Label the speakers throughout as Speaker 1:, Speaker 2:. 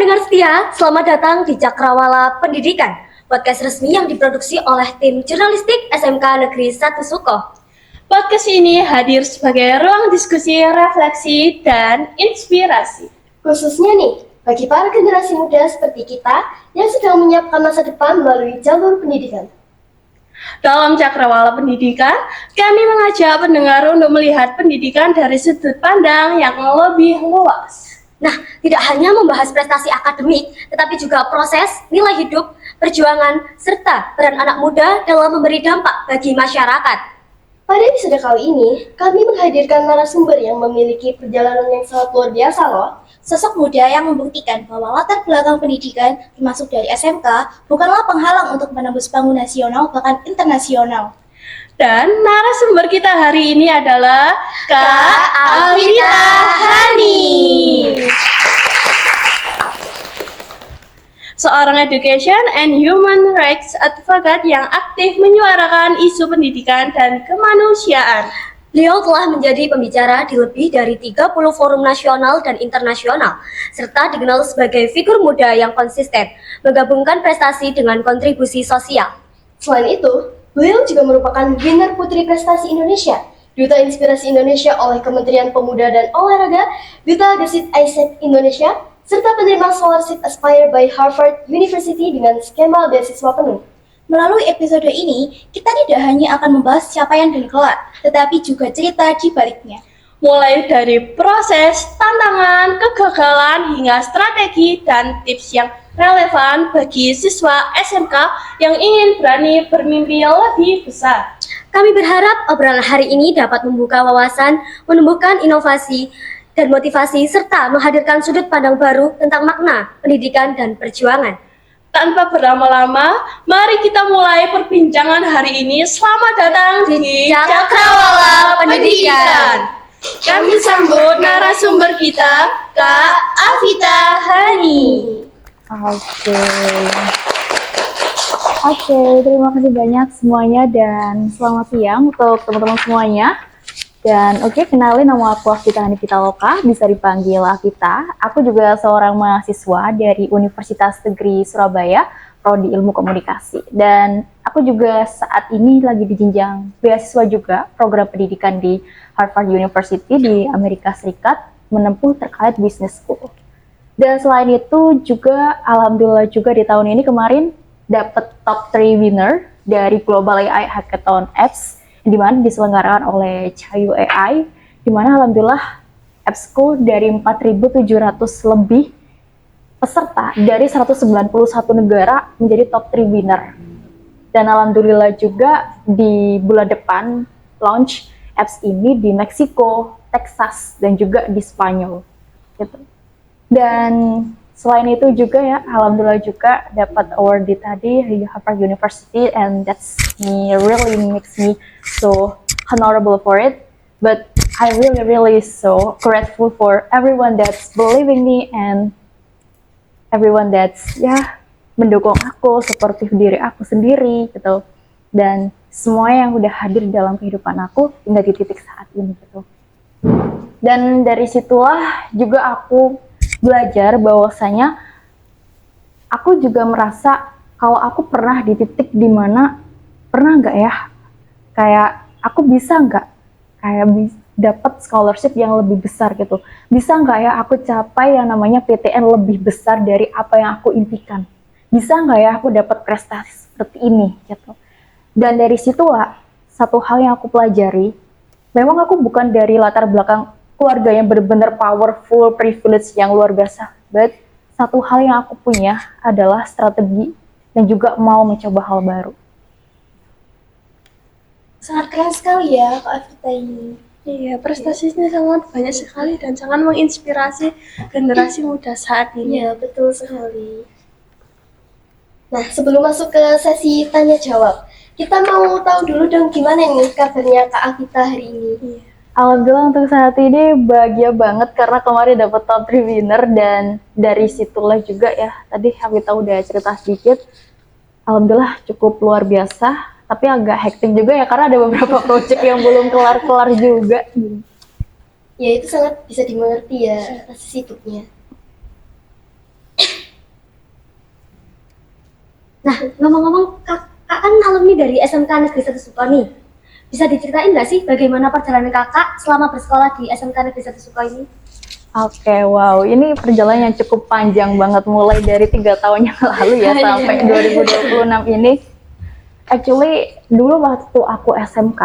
Speaker 1: pendengar setia, selamat datang di Cakrawala Pendidikan, podcast resmi yang diproduksi oleh tim jurnalistik SMK Negeri 1 Sukoh.
Speaker 2: Podcast ini hadir sebagai ruang diskusi, refleksi, dan inspirasi.
Speaker 3: Khususnya nih, bagi para generasi muda seperti kita yang sedang menyiapkan masa depan melalui jalur pendidikan.
Speaker 2: Dalam Cakrawala Pendidikan, kami mengajak pendengar untuk melihat pendidikan dari sudut pandang yang lebih luas.
Speaker 1: Nah, tidak hanya membahas prestasi akademik, tetapi juga proses, nilai hidup, perjuangan, serta peran anak muda dalam memberi dampak bagi masyarakat.
Speaker 3: Pada episode kali ini, kami menghadirkan narasumber yang memiliki perjalanan yang sangat luar biasa loh.
Speaker 4: Sosok muda yang membuktikan bahwa latar belakang pendidikan, termasuk dari SMK, bukanlah penghalang untuk menembus panggung nasional bahkan internasional.
Speaker 2: Dan narasumber kita hari ini adalah Kak Alvita Hani, seorang education and human rights advocate yang aktif menyuarakan isu pendidikan dan kemanusiaan.
Speaker 1: Beliau telah menjadi pembicara di lebih dari 30 forum nasional dan internasional, serta dikenal sebagai figur muda yang konsisten, menggabungkan prestasi dengan kontribusi sosial.
Speaker 3: Selain itu, beliau juga merupakan winner Putri Prestasi Indonesia, Duta Inspirasi Indonesia oleh Kementerian Pemuda dan Olahraga, Duta Gesit Isaac Indonesia, serta penerima Scholarship Aspire by Harvard University dengan skema beasiswa penuh.
Speaker 4: Melalui episode ini, kita tidak hanya akan membahas capaian dan gelar, tetapi juga cerita di baliknya.
Speaker 2: Mulai dari proses, tantangan, kegagalan, hingga strategi dan tips yang relevan bagi siswa SMK yang ingin berani bermimpi lebih besar.
Speaker 1: Kami berharap obrolan hari ini dapat membuka wawasan, menumbuhkan inovasi, dan motivasi, serta menghadirkan sudut pandang baru tentang makna pendidikan dan perjuangan.
Speaker 2: Tanpa berlama-lama, mari kita mulai perbincangan hari ini. Selamat datang di Cakrawala Pendidikan. Kami sambut narasumber kita, Kak Alvita Hani.
Speaker 5: Oke, terima kasih banyak semuanya dan selamat siang untuk teman-teman semuanya. Dan kenalin, nama aku Alvita Hani Pitaloka, bisa dipanggil Alvita. Aku juga seorang mahasiswa dari Universitas Negeri Surabaya, Prodi Ilmu Komunikasi. Dan aku juga saat ini lagi di jenjang beasiswa juga, program pendidikan di Harvard University di Amerika Serikat, menempuh terkait business school. Dan selain itu juga, alhamdulillah juga di tahun ini kemarin dapat top 3 winner dari Global AI Hackathon Apps, di mana diselenggarakan oleh Cahayu AI, di mana alhamdulillah appsku dari 4.700 lebih peserta dari 191 negara menjadi top 3 winner. Dan alhamdulillah juga di bulan depan launch apps ini di Meksiko, Texas, dan juga di Spanyol. Gitu. Dan selain itu juga ya, alhamdulillah juga dapat award di tadi di Harvard University, and that's really makes me so honorable for it. But I really so grateful for everyone that's believing me and everyone that's mendukung aku, suportif diri aku sendiri gitu. Dan semua yang udah hadir dalam kehidupan aku hingga di titik saat ini gitu. Dan dari situlah juga aku belajar bahwasanya aku juga merasa kalau aku pernah di titik dimana pernah nggak ya kayak aku bisa nggak kayak dapat scholarship yang lebih besar gitu, bisa nggak ya aku capai yang namanya PTN lebih besar dari apa yang aku impikan, bisa nggak ya aku dapat prestasi seperti ini gitu. Dan dari situlah satu hal yang aku pelajari, memang aku bukan dari latar belakang keluarga yang benar-benar powerful, privilege yang luar biasa. But satu hal yang aku punya adalah strategi dan juga mau mencoba hal baru.
Speaker 4: Sangat keren sekali ya Kak Alvita ini.
Speaker 2: Iya, prestasinya sangat banyak sekali dan sangat menginspirasi generasi muda saat ini.
Speaker 3: Iya, betul sekali. Nah, sebelum masuk ke sesi tanya jawab, kita mau tahu dulu dong gimana nih kabarnya Kak Alvita hari ini.
Speaker 5: Iya. Alhamdulillah untuk saat ini bahagia banget karena kemarin dapat top 3 winner, dan dari situlah juga ya, tadi Alvita udah cerita sedikit, alhamdulillah cukup luar biasa, tapi agak hektik juga ya karena ada beberapa project yang belum kelar-kelar juga.
Speaker 3: Ya itu sangat bisa dimengerti ya rasa sibuknya.
Speaker 1: Nah, ngomong-ngomong, kak kan alumni dari SMK Negeri 1 Suko nih. Bisa diceritain nggak sih bagaimana perjalanan kakak selama bersekolah di SMK Negeri 1 Suko ini?
Speaker 5: Oke, wow, ini perjalanan yang cukup panjang banget mulai dari 3 tahun yang lalu ya sampai 2026 ini. Actually, dulu waktu aku SMK,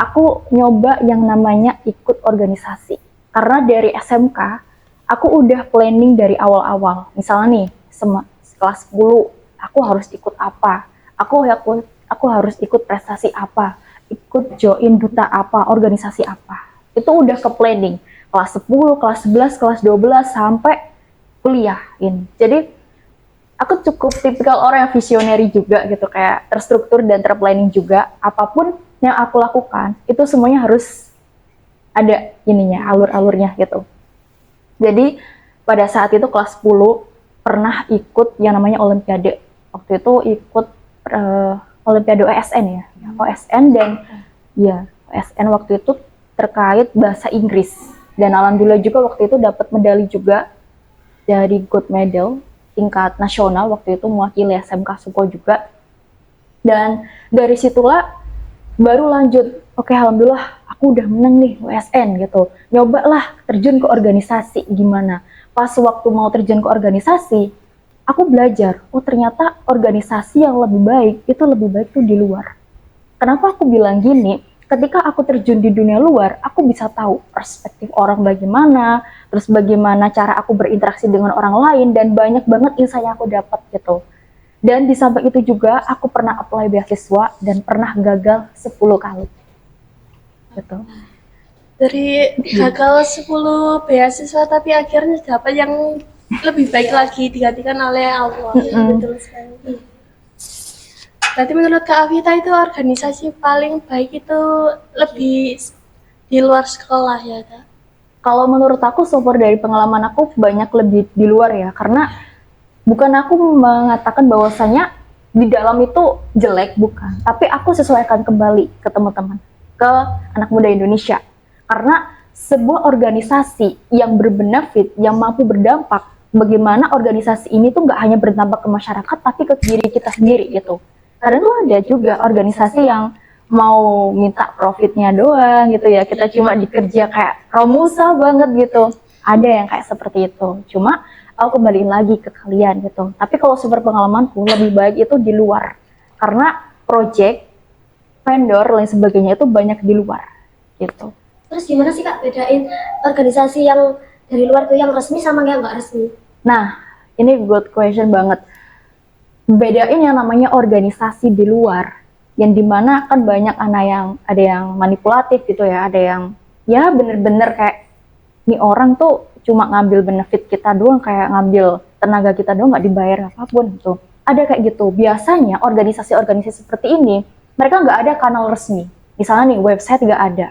Speaker 5: aku nyoba yang namanya ikut organisasi. Karena dari SMK, aku udah planning dari awal-awal. Misalnya nih, kelas 10, aku harus ikut apa? Aku harus ikut prestasi apa? Ikut join duta apa? Organisasi apa? Itu udah ke planning. Kelas 10, kelas 11, kelas 12 sampai kuliah ini. Jadi aku cukup tipikal orang yang visionary juga gitu, kayak terstruktur dan terplanning juga. Apapun yang aku lakukan itu semuanya harus ada ininya, alur-alurnya gitu. Jadi pada saat itu kelas 10 pernah ikut yang namanya olimpiade. Waktu itu ikut olimpiade OSN ya. OSN dan ya OSN waktu itu terkait bahasa Inggris. Dan alhamdulillah juga waktu itu dapat medali juga dari gold medal tingkat nasional, waktu itu mewakili SMK Suko juga. Dan dari situlah baru lanjut, oke alhamdulillah aku udah menang nih USN gitu. Nyobalah terjun ke organisasi gimana. Pas waktu mau terjun ke organisasi, aku belajar, oh ternyata organisasi yang lebih baik tuh di luar. Kenapa aku bilang gini? Ketika aku terjun di dunia luar, aku bisa tahu perspektif orang bagaimana, terus bagaimana cara aku berinteraksi dengan orang lain, dan banyak banget insight yang aku dapat gitu. Dan di samping itu juga, aku pernah apply beasiswa dan pernah gagal 10 kali. Gitu.
Speaker 2: Dari gagal 10 beasiswa tapi akhirnya dapat yang lebih baik lagi digantikan oleh Allah. Betul sekali. Berarti menurut Kak Avita itu organisasi paling baik itu lebih di luar sekolah ya Kak?
Speaker 5: Kalau menurut aku, so far dari pengalaman aku banyak lebih di luar ya, karena bukan aku mengatakan bahwasanya di dalam itu jelek, bukan. Tapi aku sesuaikan kembali ke teman-teman, ke anak muda Indonesia. Karena sebuah organisasi yang berbenefit, yang mampu berdampak, bagaimana organisasi ini tuh nggak hanya berdampak ke masyarakat, tapi ke diri kita sendiri gitu. Karena tuh ada juga organisasi yang mau minta profitnya doang gitu ya, kita cuma dikerja kayak romusa banget gitu. Ada yang kayak seperti itu. Cuma aku kembaliin lagi ke kalian gitu. Tapi kalau sumber pengalamanku lebih baik itu di luar. Karena project, vendor, lain sebagainya itu banyak di luar gitu.
Speaker 1: Terus gimana sih Kak bedain organisasi yang dari luar tuh yang resmi sama yang nggak resmi?
Speaker 5: Nah, ini good question banget. Bedain yang namanya organisasi di luar, yang dimana kan banyak anak yang ada yang manipulatif gitu ya, ada yang ya bener-bener kayak nih orang tuh cuma ngambil benefit kita doang, kayak ngambil tenaga kita doang, nggak dibayar apapun gitu. Ada kayak gitu. Biasanya organisasi-organisasi seperti ini mereka nggak ada kanal resmi. Misalnya nih website nggak ada.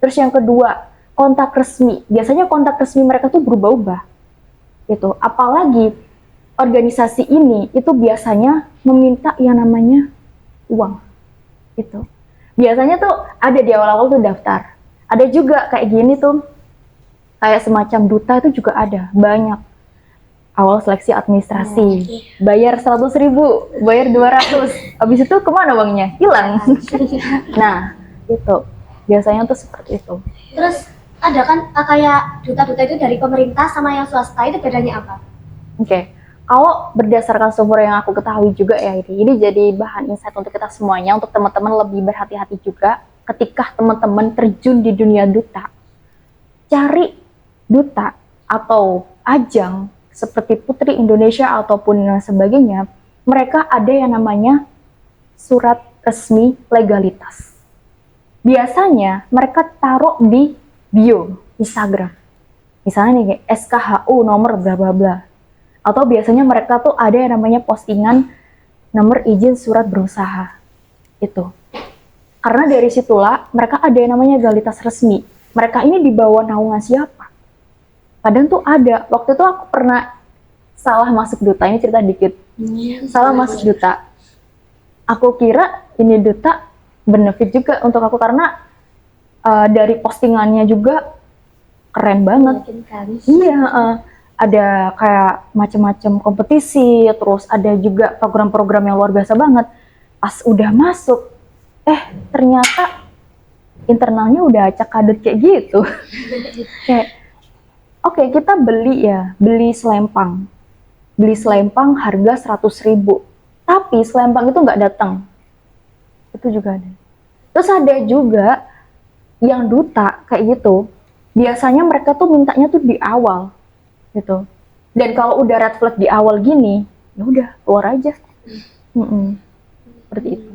Speaker 5: Terus yang kedua, kontak resmi. Biasanya kontak resmi mereka tuh berubah-ubah gitu. Apalagi organisasi ini itu biasanya meminta yang namanya uang gitu. Biasanya tuh ada di awal-awal tuh daftar. Ada juga kayak gini tuh, kayak semacam duta itu juga ada, banyak. Awal seleksi administrasi, bayar 100.000, bayar 200, habis itu kemana uangnya? Hilang. Nah, itu biasanya tuh seperti itu.
Speaker 1: Terus ada kan kayak duta-duta itu dari pemerintah sama yang swasta, itu bedanya apa?
Speaker 5: Oke. Kalau berdasarkan sumber yang aku ketahui juga ya, ini jadi bahan insight untuk kita semuanya, untuk teman-teman lebih berhati-hati juga ketika teman-teman terjun di dunia duta. Cari duta atau ajang seperti Putri Indonesia ataupun sebagainya, mereka ada yang namanya surat resmi legalitas. Biasanya mereka taruh di bio Instagram. Misalnya nih kayak SKHU nomor bla bla bla. Atau biasanya mereka tuh ada yang namanya postingan nomor izin surat berusaha. Itu. Karena dari situlah mereka ada yang namanya legalitas resmi. Mereka ini di bawah naungan siapa? Kadang tuh ada. Waktu itu aku pernah salah masuk duta. Ini cerita dikit. Salah masuk duta. Aku kira ini duta benefit juga untuk aku karena dari postingannya juga keren banget. Iya. ada kayak macam-macam kompetisi, terus ada juga program-program yang luar biasa banget. Pas udah masuk, ternyata internalnya udah acak kadut kayak gitu. Kayak, oke, kita beli selempang. Beli selempang harga 100.000. Tapi selempang itu nggak datang. Itu juga ada. Terus ada juga yang duta kayak gitu. Biasanya mereka tuh mintanya tuh di awal gitu. Dan kalau udah red flag di awal gini, ya udah keluar aja. Seperti itu.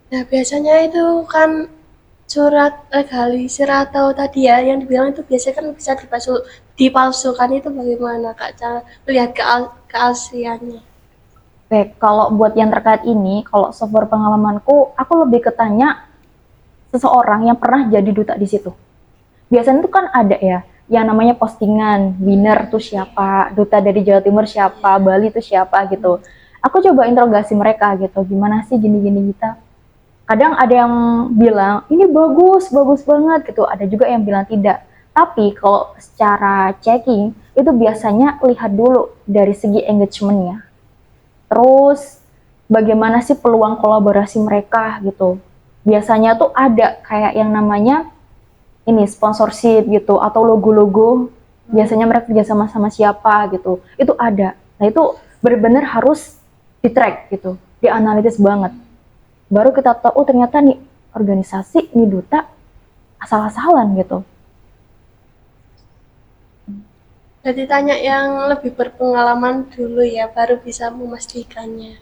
Speaker 2: Nah, biasanya itu kan surat legalisir atau tadi ya yang dibilang itu biasanya kan bisa dipalsukan, itu bagaimana Kak cara melihat keasliannya?
Speaker 5: Oke, kalau buat yang terkait ini, kalau software pengalamanku, aku lebih ketanya seseorang yang pernah jadi duta di situ. Biasanya itu kan ada ya, yang namanya postingan, winner tuh siapa, duta dari Jawa Timur siapa, Bali tuh siapa gitu. Aku coba interogasi mereka gitu, gimana sih gini-gini kita. Kadang ada yang bilang, ini bagus banget gitu. Ada juga yang bilang tidak. Tapi kalau secara checking, itu biasanya lihat dulu dari segi engagement-nya. Terus, bagaimana sih peluang kolaborasi mereka gitu. Biasanya tuh ada kayak yang namanya ini sponsorship gitu, atau logo-logo. Biasanya mereka kerja sama siapa gitu. Itu ada. Nah itu benar-benar harus di-track gitu, dianalisis banget. Baru kita tahu, oh ternyata nih organisasi, nih duta, asal-asalan gitu.
Speaker 2: Jadi tanya yang lebih berpengalaman dulu ya, baru bisa memastikannya.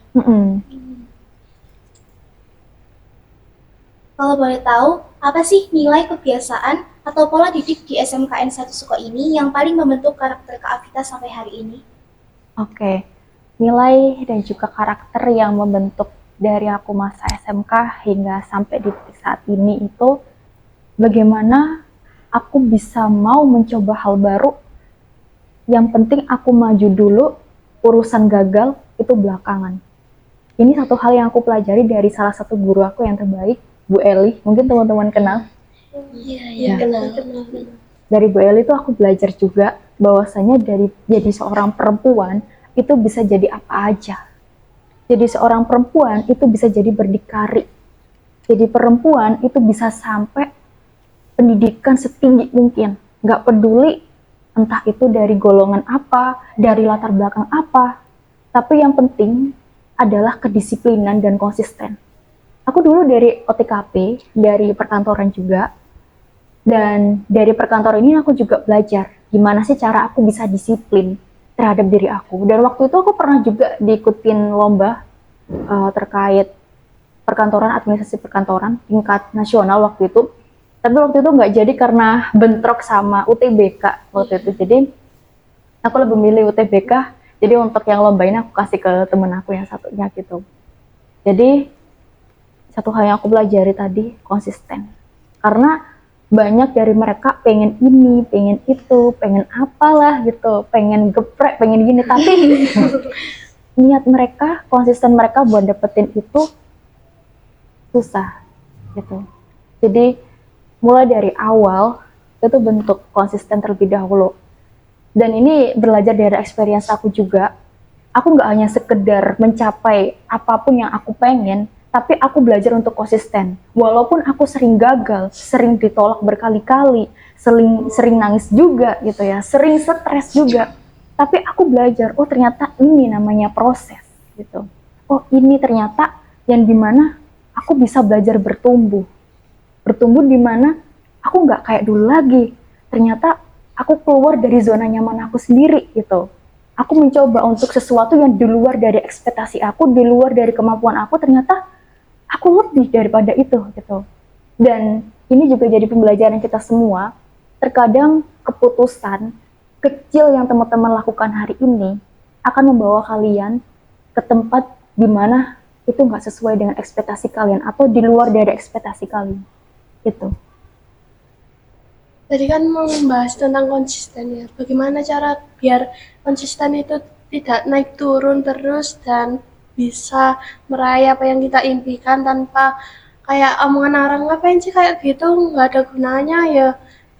Speaker 4: Kalau boleh tahu, apa sih nilai kebiasaan atau pola didik di SMKN 1 Suko ini yang paling membentuk karakter Kak Avita sampai hari ini?
Speaker 5: Oke, nilai dan juga karakter yang membentuk dari aku masa SMK hingga sampai di titik saat ini itu bagaimana aku bisa mau mencoba hal baru. Yang penting aku maju dulu, urusan gagal itu belakangan. Ini satu hal yang aku pelajari dari salah satu guru aku yang terbaik, Bu Eli. Mungkin teman-teman kenal.
Speaker 2: Iya, kenal.
Speaker 5: Dari Bu Eli itu aku belajar juga bahwasanya dari jadi seorang perempuan itu bisa jadi apa aja. Jadi seorang perempuan itu bisa jadi berdikari. Jadi perempuan itu bisa sampai pendidikan setinggi mungkin. Nggak peduli entah itu dari golongan apa, dari latar belakang apa. Tapi yang penting adalah kedisiplinan dan konsisten. Aku dulu dari OTKP, dari perkantoran juga. Dan dari perkantoran ini aku juga belajar gimana sih cara aku bisa disiplin terhadap diri aku. Dan waktu itu aku pernah juga diikutin lomba terkait perkantoran, administrasi perkantoran tingkat nasional waktu itu. Tapi waktu itu nggak jadi karena bentrok sama UTBK waktu itu. Jadi aku lebih milih UTBK. Jadi untuk yang lomba ini aku kasih ke temen aku yang satunya gitu. Jadi satu hal yang aku pelajari tadi, konsisten. Karena banyak dari mereka pengen ini, pengen itu, pengen apalah gitu, pengen geprek, pengen gini, tapi niat mereka, konsisten mereka buat dapetin itu susah gitu. Jadi mulai dari awal itu bentuk konsisten terlebih dahulu. Dan ini belajar dari experience aku juga. Aku nggak hanya sekedar mencapai apapun yang aku pengen, tapi aku belajar untuk konsisten. Walaupun aku sering gagal, sering ditolak berkali-kali, sering nangis juga gitu ya, sering stres juga. Tapi aku belajar, oh ternyata ini namanya proses gitu. Oh ini ternyata yang dimana aku bisa belajar bertumbuh. Bertumbuh dimana aku nggak kayak dulu lagi. Ternyata aku keluar dari zona nyaman aku sendiri gitu. Aku mencoba untuk sesuatu yang di luar dari ekspektasi aku, di luar dari kemampuan aku, ternyata aku lebih daripada itu gitu. Dan ini juga jadi pembelajaran kita semua. Terkadang keputusan kecil yang teman-teman lakukan hari ini akan membawa kalian ke tempat di mana itu nggak sesuai dengan ekspektasi kalian atau di luar dari ekspektasi kalian. Itu.
Speaker 2: Tadi kan mau membahas tentang konsisten ya. Bagaimana cara biar konsisten itu tidak naik turun terus dan bisa meraih apa yang kita impikan tanpa kayak omongan orang, ngapain sih kayak gitu, nggak ada gunanya ya.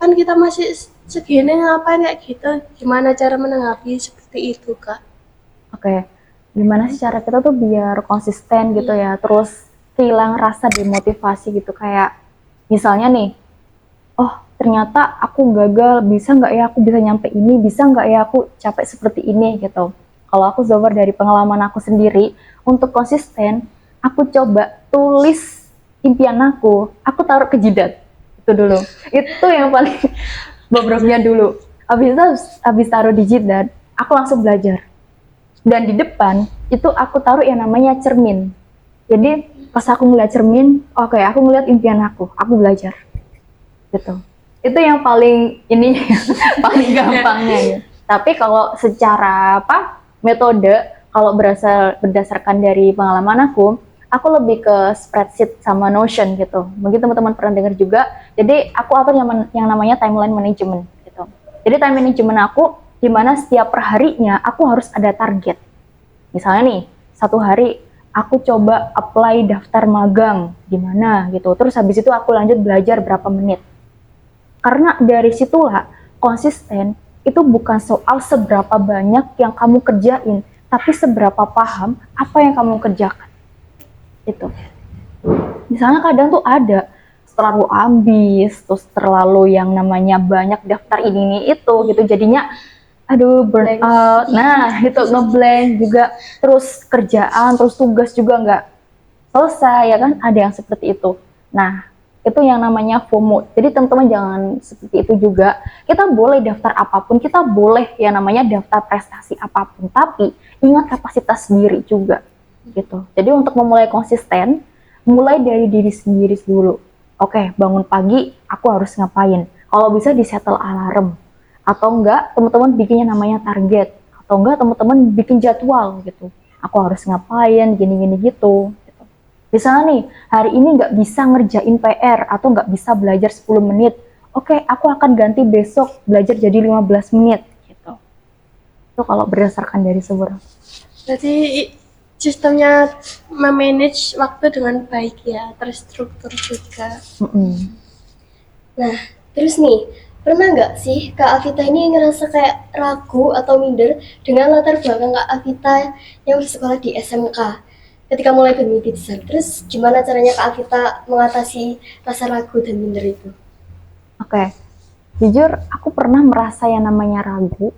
Speaker 2: Kan kita masih segini ngapain kayak gitu? Gimana cara menanggapi seperti itu, Kak?
Speaker 5: Oke, gimana sih cara kita tuh biar konsisten gitu ya, terus kehilangan rasa demotivasi gitu, kayak misalnya nih, oh ternyata aku gagal, bisa nggak ya aku bisa nyampe ini, bisa nggak ya aku capek seperti ini gitu. Kalau aku Zobar dari pengalaman aku sendiri, untuk konsisten, aku coba tulis impian aku taruh ke jidat, itu dulu, itu yang paling bobroknya dulu. Habis taruh di jidat, aku langsung belajar. Dan di depan itu aku taruh yang namanya cermin. Jadi pas aku ngeliat cermin, oke, aku ngeliat impian aku belajar gitu. Itu yang paling ini paling gampangnya ya. Tapi kalau secara metode, kalau berdasarkan dari pengalaman aku lebih ke spreadsheet sama Notion gitu. Mungkin teman-teman pernah dengar juga. Jadi aku atur yang namanya timeline management gitu. Jadi time management aku di mana setiap perharinya aku harus ada target. Misalnya nih, satu hari aku coba apply daftar magang gimana gitu. Terus habis itu aku lanjut belajar berapa menit. Karena dari situlah konsisten itu bukan soal seberapa banyak yang kamu kerjain, tapi seberapa paham apa yang kamu kerjakan. Itu. Misalnya kadang tuh ada terlalu ambis, terus terlalu yang namanya banyak daftar ini itu gitu, jadinya aduh burn out. Nah itu ngeblank juga, terus kerjaan, terus tugas juga nggak selesai ya kan, ada yang seperti itu. Nah itu yang namanya FOMO. Jadi teman-teman jangan seperti itu juga. Kita boleh daftar apapun, kita boleh yang namanya daftar prestasi apapun, tapi ingat kapasitas diri juga gitu. Jadi untuk memulai konsisten, mulai dari diri sendiri dulu. Oke, bangun pagi aku harus ngapain? Kalau bisa disetel alarm, atau enggak teman-teman bikinnya namanya target, atau enggak teman-teman bikin jadwal gitu. Aku harus ngapain, gini-gini gitu. Misalnya nih, hari ini nggak bisa ngerjain PR atau nggak bisa belajar 10 menit. Oke, aku akan ganti besok belajar jadi 15 menit gitu. Itu kalau berdasarkan dari sumber.
Speaker 2: Jadi sistemnya memanage waktu dengan baik ya, terstruktur juga.
Speaker 3: Nah, terus nih, pernah nggak sih Kak Avita ini ngerasa kayak ragu atau minder dengan latar belakang Kak Avita yang bersekolah di SMK ketika mulai bermimpi besar? Terus gimana caranya Kak Avita mengatasi rasa ragu dan minder itu?
Speaker 5: Oke, jujur aku pernah merasa yang namanya ragu,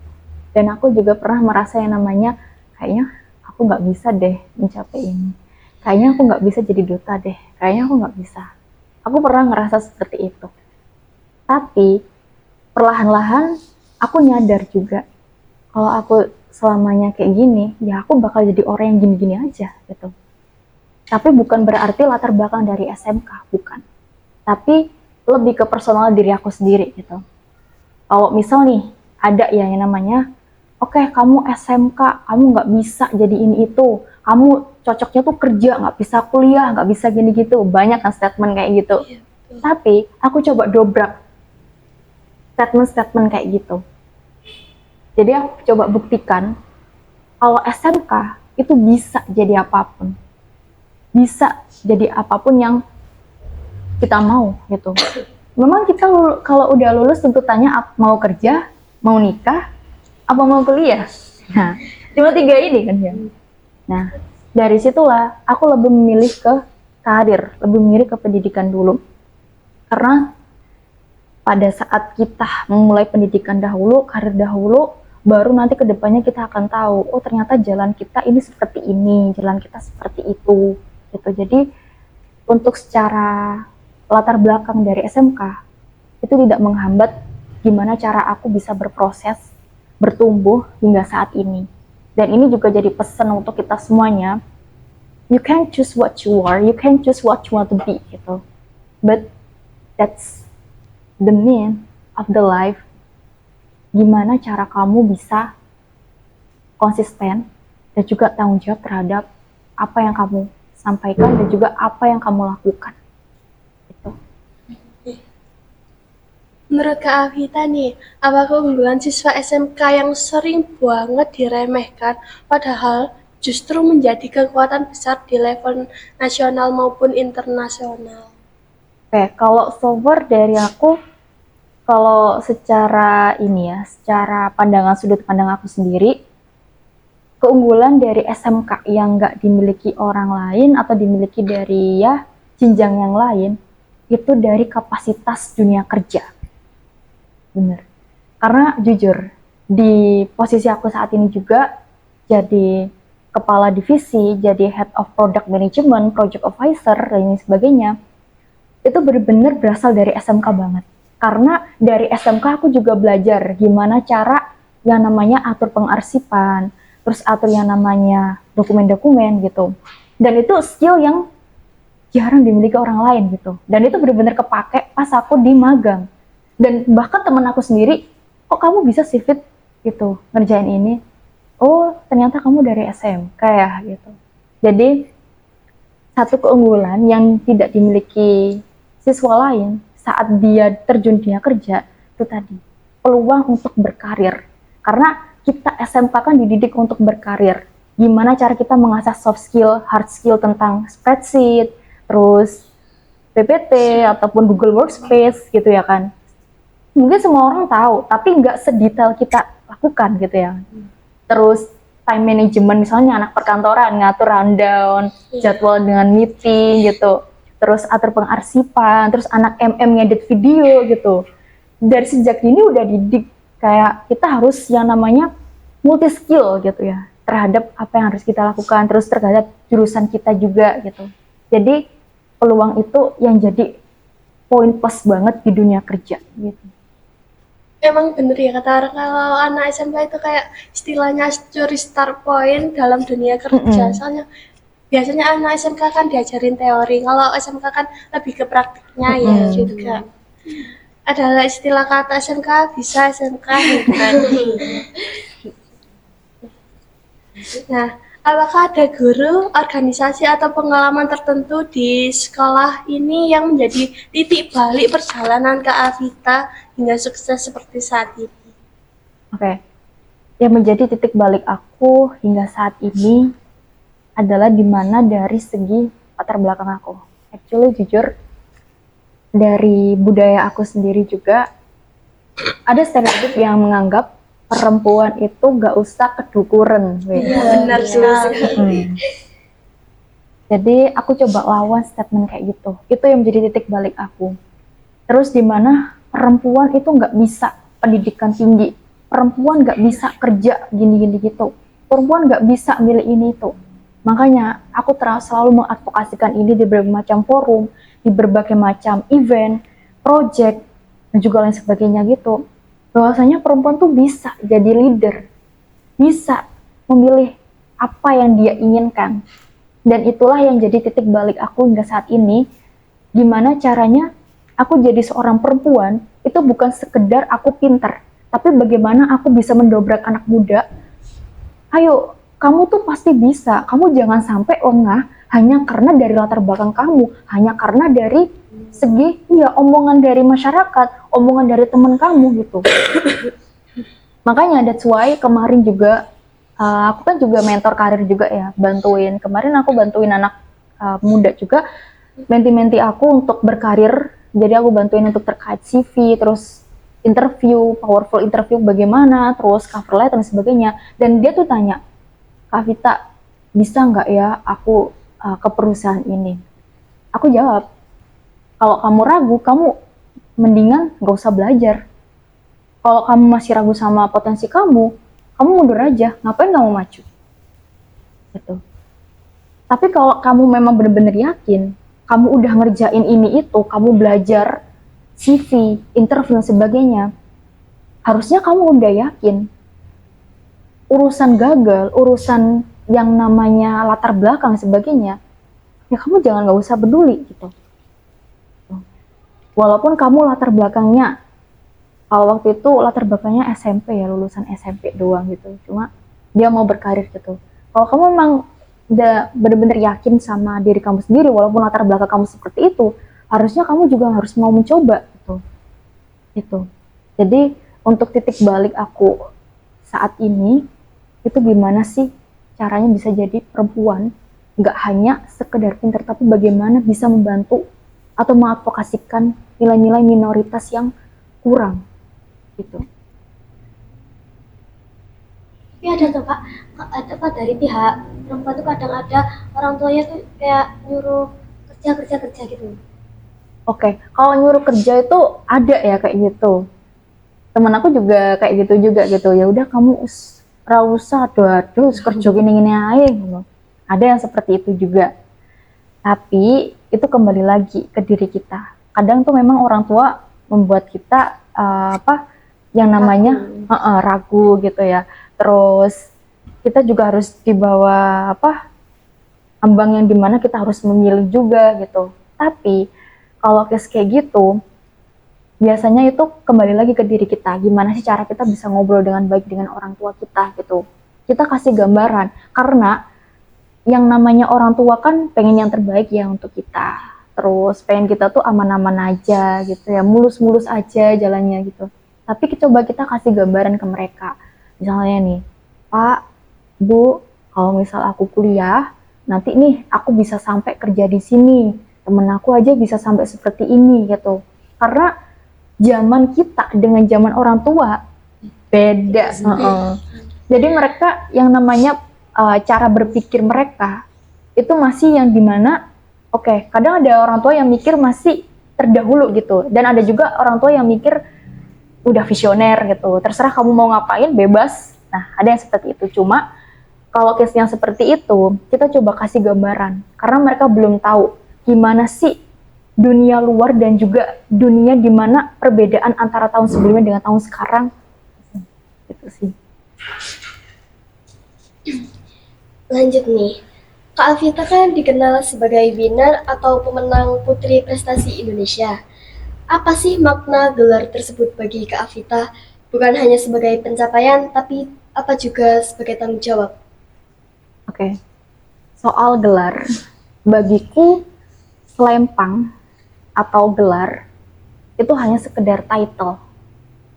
Speaker 5: dan aku juga pernah merasa yang namanya kayaknya aku nggak bisa deh mencapai ini. Kayaknya aku nggak bisa jadi duta deh. Kayaknya aku nggak bisa. Aku pernah ngerasa seperti itu. Tapi perlahan-lahan aku nyadar juga kalau aku selamanya kayak gini, ya aku bakal jadi orang yang gini-gini aja gitu. Tapi bukan berarti latar belakang dari SMK, bukan. Tapi lebih ke personal diri aku sendiri gitu. Kalau misal nih ada ya yang namanya, oke, kamu SMK, kamu nggak bisa jadi ini itu, kamu cocoknya tuh kerja, nggak bisa kuliah, nggak bisa gini gitu, banyak kan statement kayak gitu. Tapi aku coba dobrak statement-statement kayak gitu. Jadi aku coba buktikan kalau SMK itu bisa jadi apapun. Bisa jadi apapun yang kita mau gitu. Memang kita kalau udah lulus tuntutannya mau kerja, mau nikah, apa mau kuliah. Nah, cuma 3 ini kan ya. Nah, dari situlah aku lebih memilih ke karir, lebih memilih ke pendidikan dulu. Karena pada saat kita memulai pendidikan dahulu, karir dahulu, baru nanti kedepannya kita akan tahu, oh ternyata jalan kita ini seperti ini, jalan kita seperti itu, gitu. Jadi untuk secara latar belakang dari SMK itu tidak menghambat gimana cara aku bisa berproses, bertumbuh hingga saat ini. Dan ini juga jadi pesan untuk kita semuanya. You can choose what you are, you can choose what you want to be, gitu. But that's the meaning of the life. Gimana cara kamu bisa konsisten dan juga tanggung jawab terhadap apa yang kamu sampaikan dan juga apa yang kamu lakukan. Itu.
Speaker 2: Menurut Kak Avita nih, apa keunggulan siswa SMK yang sering banget diremehkan, padahal justru menjadi kekuatan besar di level nasional maupun internasional?
Speaker 5: Oke, kalau software dari aku, Kalau secara ini ya, secara pandangan sudut pandang aku sendiri, keunggulan dari SMK yang nggak dimiliki orang lain atau dimiliki dari ya jenjang yang lain, itu dari kapasitas dunia kerja. Bener. Karena jujur, di posisi aku saat ini juga jadi kepala divisi, jadi head of product management, project officer, dan lain sebagainya, itu benar-benar berasal dari SMK banget. Karena dari SMK aku juga belajar gimana cara yang namanya atur pengarsipan, terus atur yang namanya dokumen-dokumen gitu. Dan itu skill yang jarang dimiliki orang lain gitu. Dan itu benar-benar kepake pas aku di magang. Dan bahkan teman aku sendiri, kok kamu bisa sih Fit gitu ngerjain ini? Oh ternyata kamu dari SMK ya gitu. Jadi satu keunggulan yang tidak dimiliki siswa lain saat dia terjun dunia kerja itu tadi peluang untuk berkarir. Karena kita SMK kan dididik untuk berkarir. Gimana cara kita mengasah soft skill, hard skill tentang spreadsheet, terus PPT ataupun Google Workspace gitu ya kan. Mungkin semua orang tahu, tapi nggak sedetail kita lakukan gitu ya. Terus time management misalnya anak perkantoran ngatur rundown, jadwal dengan meeting gitu. Terus atur pengarsipan, terus anak ngedit video gitu. Dari sejak dini udah didik kayak kita harus yang namanya multi skill gitu ya terhadap apa yang harus kita lakukan, terus terhadap jurusan kita juga gitu. Jadi peluang itu yang jadi poin plus banget di dunia kerja gitu.
Speaker 2: Emang bener ya kata orang kalau anak SMK itu kayak istilahnya curi start point dalam dunia kerja. Soalnya biasanya anak SMK kan diajarin teori, kalau SMK kan lebih ke praktiknya ya juga. Ada istilah kata SMK bisa SMK gitu kan. Nah, apakah ada guru, organisasi atau pengalaman tertentu di sekolah ini yang menjadi titik balik perjalanan Kak Avita hingga sukses seperti saat ini?
Speaker 5: Oke. Yang menjadi titik balik aku hingga saat ini adalah dimana dari segi latar belakang aku. Actually jujur, dari budaya aku sendiri juga ada stereotip yang menganggap perempuan itu gak usah kedukuran.
Speaker 2: Benar sekali.
Speaker 5: Jadi aku coba lawan statement kayak gitu. Itu yang menjadi titik balik aku. Terus dimana perempuan itu gak bisa pendidikan tinggi, perempuan gak bisa kerja gini-gini gitu, perempuan gak bisa milih ini itu. Makanya aku selalu mengadvokasikan ini di berbagai macam forum, di berbagai macam event, project, dan juga lain sebagainya gitu. Bahwasanya perempuan tuh bisa jadi leader, bisa memilih apa yang dia inginkan. Dan itulah yang jadi titik balik aku hingga saat ini, gimana caranya aku jadi seorang perempuan, itu bukan sekedar aku pintar, tapi bagaimana aku bisa mendobrak anak muda. Ayo, kamu tuh pasti bisa, kamu jangan sampai lengah hanya karena dari latar belakang kamu, hanya karena dari segi omongan dari masyarakat, omongan dari teman kamu gitu. Makanya that's why kemarin juga aku kan juga mentor karir juga ya, kemarin aku bantuin anak muda juga, menti-menti aku untuk berkarir. Jadi aku bantuin untuk terkait CV, terus interview, powerful interview bagaimana, terus cover letter dan sebagainya. Dan dia tuh tanya, Kak Vita, bisa nggak ya aku ke perusahaan ini? Aku jawab, kalau kamu ragu, kamu mendingan nggak usah belajar. Kalau kamu masih ragu sama potensi kamu mundur aja, ngapain kamu maju? Gitu. Tapi kalau kamu memang benar-benar yakin, kamu udah ngerjain ini itu, kamu belajar CV, interview dan sebagainya, harusnya kamu udah yakin. Urusan gagal, urusan yang namanya latar belakang dan sebagainya, ya kamu nggak usah peduli gitu. Walaupun kamu latar belakangnya, kalau waktu itu latar belakangnya SMP ya, lulusan SMP doang gitu, cuma dia mau berkarir gitu. Kalau kamu memang udah benar-benar yakin sama diri kamu sendiri, walaupun latar belakang kamu seperti itu, harusnya kamu juga harus mau mencoba gitu. Itu. Jadi untuk titik balik aku saat ini, itu gimana sih caranya bisa jadi perempuan, nggak hanya sekedar pintar, tapi bagaimana bisa membantu atau mengadvokasikan nilai-nilai minoritas yang kurang gitu.
Speaker 1: Tapi ada tuh Kak, ada Pak dari pihak perempuan tuh kadang ada orang tuanya tuh kayak nyuruh kerja gitu.
Speaker 5: Oke, kalau nyuruh kerja itu ada ya kayak gitu. Temen aku juga kayak gitu juga gitu. Ya udah kamu ra usah aduh kerja gini aja gitu. Ada yang seperti itu juga. Tapi itu kembali lagi ke diri kita. Kadang tuh memang orang tua membuat kita yang namanya ragu gitu ya. Terus kita juga harus dibawa ambang yang dimana kita harus memilih juga gitu. Tapi kalau case kayak gitu, biasanya itu kembali lagi ke diri kita. Gimana sih cara kita bisa ngobrol dengan baik dengan orang tua kita gitu. Kita kasih gambaran. Karena yang namanya orang tua kan pengen yang terbaik ya untuk kita. Terus pengen kita tuh aman-aman aja gitu ya. Mulus-mulus aja jalannya gitu. Tapi coba kita kasih gambaran ke mereka. Misalnya nih, Pak, Bu, kalau misal aku kuliah, nanti nih aku bisa sampai kerja di sini. Temen aku aja bisa sampai seperti ini gitu. Karena zaman kita dengan zaman orang tua beda. Jadi mereka yang namanya cara berpikir mereka itu masih yang dimana kadang ada orang tua yang mikir masih terdahulu gitu. Dan ada juga orang tua yang mikir udah visioner gitu. Terserah kamu mau ngapain, bebas. Nah, ada yang seperti itu. Cuma kalau case yang seperti itu, kita coba kasih gambaran. Karena mereka belum tahu gimana sih dunia luar dan juga dunia di mana perbedaan antara tahun sebelumnya dengan tahun sekarang. Gitu sih.
Speaker 3: Lanjut nih, Kak Alvita kan dikenal sebagai winner atau pemenang Putri Prestasi Indonesia. Apa sih makna gelar tersebut bagi Kak Alvita? Bukan hanya sebagai pencapaian, tapi apa juga sebagai tanggung jawab?
Speaker 5: Oke. Soal gelar, bagiku selempang atau gelar itu hanya sekedar title.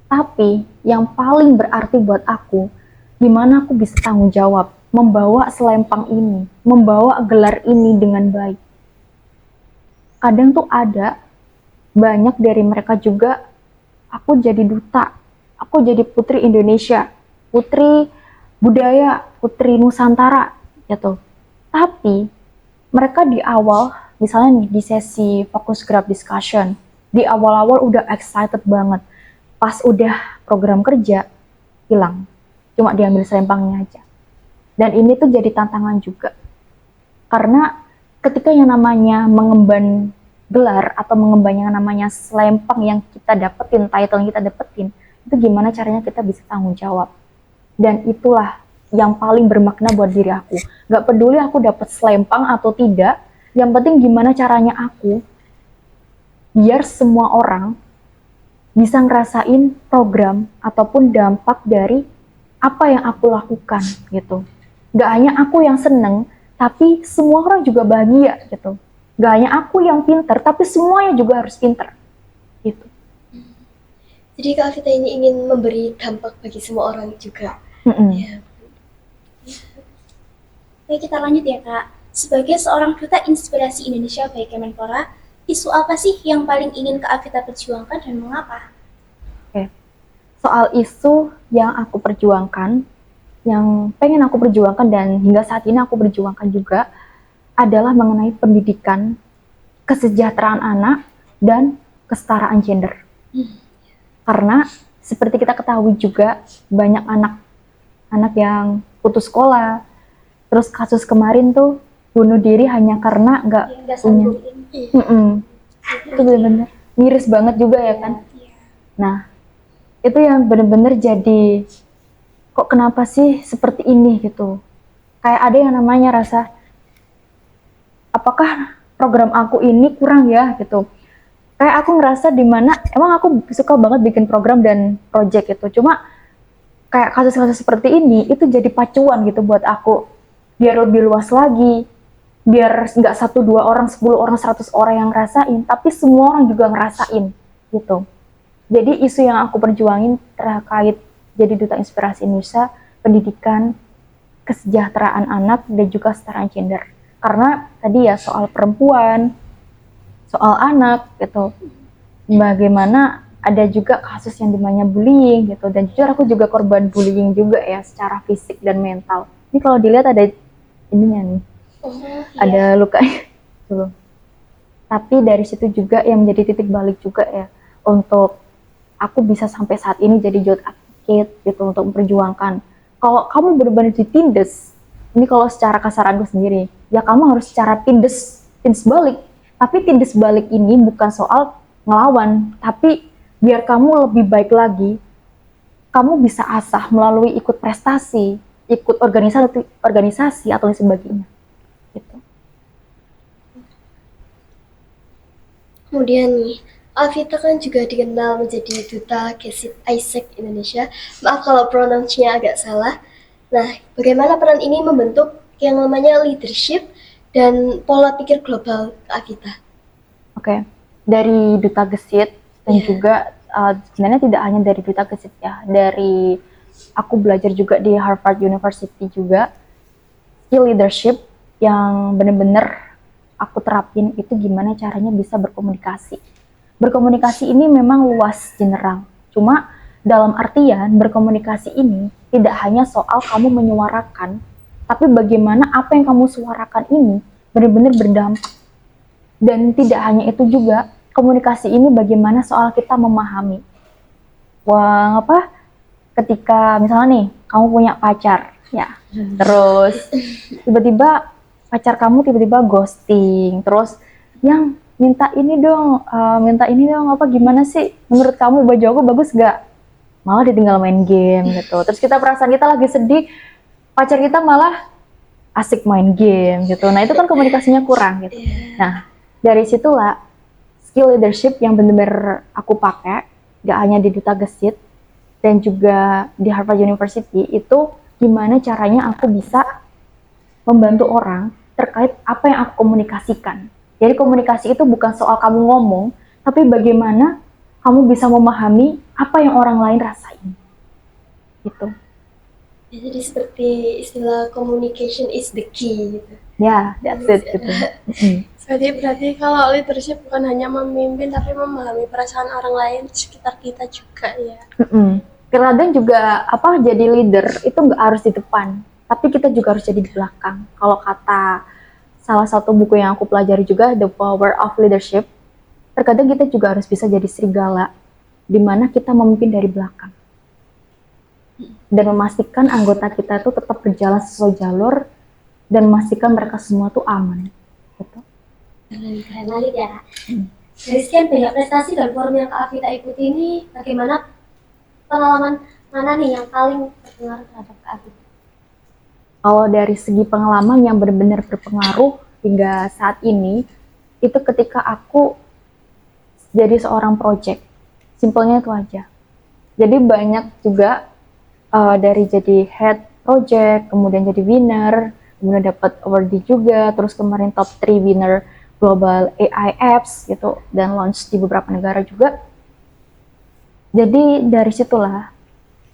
Speaker 5: Tapi yang paling berarti buat aku, gimana aku bisa tanggung jawab membawa selempang ini, membawa gelar ini dengan baik. Kadang tuh ada banyak dari mereka juga, aku jadi duta, aku jadi putri Indonesia, putri budaya, putri Nusantara gitu. Tapi mereka di awal, misalnya nih di sesi focus group discussion, di awal-awal udah excited banget. Pas udah program kerja, hilang. Cuma diambil selempangnya aja. Dan ini tuh jadi tantangan juga. Karena ketika yang namanya mengemban gelar atau mengemban yang namanya selempang yang kita dapetin, title yang kita dapetin, itu gimana caranya kita bisa tanggung jawab. Dan itulah yang paling bermakna buat diri aku. Gak peduli aku dapet selempang atau tidak, yang penting gimana caranya aku biar semua orang bisa ngerasain program ataupun dampak dari apa yang aku lakukan gitu. Gak hanya aku yang seneng, tapi semua orang juga bahagia gitu. Gak hanya aku yang pinter, tapi semuanya juga harus pinter gitu.
Speaker 3: Jadi Kak Alvita ini ingin memberi dampak bagi semua orang juga. Ya.
Speaker 4: Oke, kita lanjut ya Kak. Sebagai seorang duta inspirasi Indonesia by Kemenpora, isu apa sih yang paling ingin Kak Alvita perjuangkan dan mengapa?
Speaker 5: Oke. Soal isu yang aku perjuangkan, yang pengen aku perjuangkan dan hingga saat ini aku perjuangkan juga adalah mengenai pendidikan, kesejahteraan anak, dan kesetaraan gender. Karena seperti kita ketahui juga banyak anak yang putus sekolah, terus kasus kemarin tuh bunuh diri hanya karena nggak punya. Itu benar-benar miris banget juga ya kan. Nah, itu yang benar-benar jadi kok kenapa sih seperti ini gitu. Kayak ada yang namanya rasa apakah program aku ini kurang ya gitu. Kayak aku ngerasa dimana emang aku suka banget bikin program dan project gitu. Cuma kayak kasus-kasus seperti ini itu jadi pacuan gitu buat aku. Biar lebih luas lagi. Biar nggak 1, 2 orang, 10 orang, 100 orang yang ngerasain. Tapi semua orang juga ngerasain gitu. Jadi isu yang aku perjuangin terkait jadi duta inspirasi Indonesia, pendidikan, kesejahteraan anak, dan juga kesetaraan gender. Karena tadi ya soal perempuan, soal anak gitu, bagaimana ada juga kasus yang dimana bullying gitu, dan jujur aku juga korban bullying juga ya secara fisik dan mental. Ini kalau dilihat ada ininya nih, ada lukanya dulu. Tapi dari situ juga yang menjadi titik balik juga ya untuk aku bisa sampai saat ini jadi youth advocate gitu untuk memperjuangkan. Kalau kamu benar-benar ditindas, ini kalau secara kasar aku sendiri, ya kamu harus secara tindas balik. Tapi tindas balik ini bukan soal ngelawan, tapi biar kamu lebih baik lagi, kamu bisa asah melalui ikut prestasi, ikut organisasi atau sebagainya. Gitu.
Speaker 3: Kemudian nih, Alvita kan juga dikenal menjadi duta Gesit ISEC Indonesia. Maaf kalau pronounce-nya agak salah. Nah, bagaimana peran ini membentuk yang namanya leadership dan pola pikir global ke Alvita?
Speaker 5: Oke, dari duta Gesit dan juga sebenarnya tidak hanya dari duta Gesit ya, dari aku belajar juga di Harvard University juga, skill leadership yang benar-benar aku terapin itu gimana caranya bisa berkomunikasi. Berkomunikasi ini memang luas general, cuma dalam artian berkomunikasi ini tidak hanya soal kamu menyuarakan, tapi bagaimana apa yang kamu suarakan ini benar-benar berdampak. Dan tidak hanya itu juga, komunikasi ini bagaimana soal kita memahami. Wah, ketika misalnya nih, kamu punya pacar, ya, terus tiba-tiba pacar kamu tiba-tiba ghosting, terus yang minta ini dong, gimana sih? Menurut kamu baju aku bagus gak? Malah ditinggal main game gitu. Terus perasaan kita lagi sedih, pacar kita malah asik main game gitu. Nah itu kan komunikasinya kurang gitu. Nah dari situlah skill leadership yang benar-benar aku pakai, gak hanya di Duta Gesit dan juga di Harvard University, itu gimana caranya aku bisa membantu orang terkait apa yang aku komunikasikan. Jadi komunikasi itu bukan soal kamu ngomong, tapi bagaimana kamu bisa memahami apa yang orang lain rasain. Gitu.
Speaker 3: Ya, jadi seperti istilah communication is the key gitu.
Speaker 5: Ya, that's it gitu.
Speaker 2: Berarti kalau leadership bukan hanya memimpin tapi memahami perasaan orang lain di sekitar kita juga ya.
Speaker 5: Kadang juga jadi leader itu nggak harus di depan, tapi kita juga harus jadi di belakang. Kalau kata salah satu buku yang aku pelajari juga, The Power of Leadership, terkadang kita juga harus bisa jadi serigala, di mana kita memimpin dari belakang dan memastikan anggota kita itu tetap berjalan sesuai jalur dan memastikan mereka semua tuh aman. Gitu.
Speaker 1: Keren banget ya. Dari sekian banyak prestasi dan forum yang Kak Alvita ikuti ini, bagaimana pengalaman mana nih yang paling berpengaruh terhadap Kak Alvita?
Speaker 5: Kalau dari segi pengalaman yang benar-benar berpengaruh hingga saat ini, itu ketika aku jadi seorang project. Simpelnya itu aja. Jadi banyak juga dari jadi head project, kemudian jadi winner, kemudian dapat award juga, terus kemarin top 3 winner Global AI Apps gitu, dan launch di beberapa negara juga. Jadi dari situlah,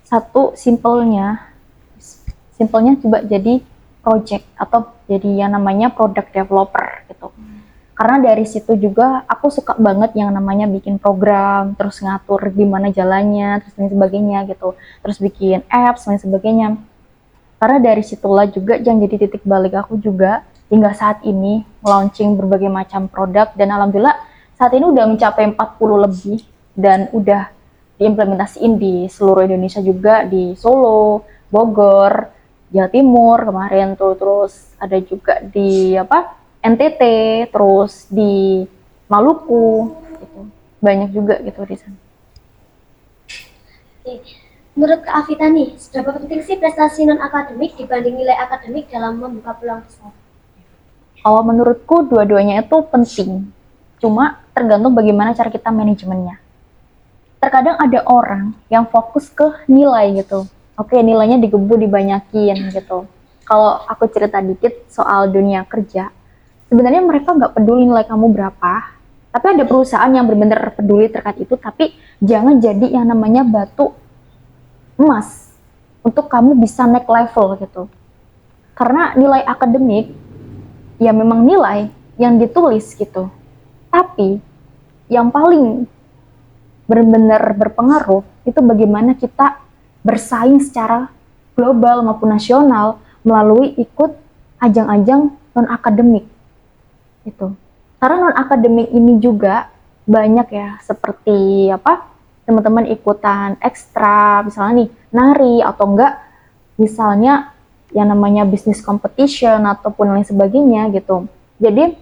Speaker 5: satu simpelnya coba jadi project atau jadi yang namanya product developer gitu. Karena dari situ juga aku suka banget yang namanya bikin program, terus ngatur gimana jalannya, terus dan sebagainya gitu. Terus bikin apps dan sebagainya. Karena dari situlah juga yang jadi titik balik aku juga hingga saat ini launching berbagai macam produk, dan alhamdulillah saat ini udah mencapai 40 lebih dan udah diimplementasiin di seluruh Indonesia juga, di Solo, Bogor, Jawa Timur kemarin tuh, terus ada juga di NTT, terus di Maluku gitu. Banyak juga gitu di sana.
Speaker 1: Oke. Menurut Kak Alvita nih, seberapa penting sih prestasi non-akademik dibanding nilai akademik dalam membuka peluang besar?
Speaker 5: Kalau menurutku dua-duanya itu penting, cuma tergantung bagaimana cara kita manajemennya. Terkadang ada orang yang fokus ke nilai gitu. Oke, nilainya digebu, dibanyakin gitu. Kalau aku cerita dikit soal dunia kerja, sebenarnya mereka nggak peduli nilai kamu berapa, tapi ada perusahaan yang benar-benar peduli terkait itu, tapi jangan jadi yang namanya batu emas untuk kamu bisa naik level gitu. Karena nilai akademik ya memang nilai yang ditulis gitu, tapi yang paling benar-benar berpengaruh itu bagaimana kita bersaing secara global maupun nasional melalui ikut ajang-ajang non-akademik itu. Karena non-akademik ini juga banyak ya, seperti teman-teman ikutan ekstra, misalnya nih nari, atau enggak misalnya yang namanya business competition ataupun lain sebagainya gitu. Jadi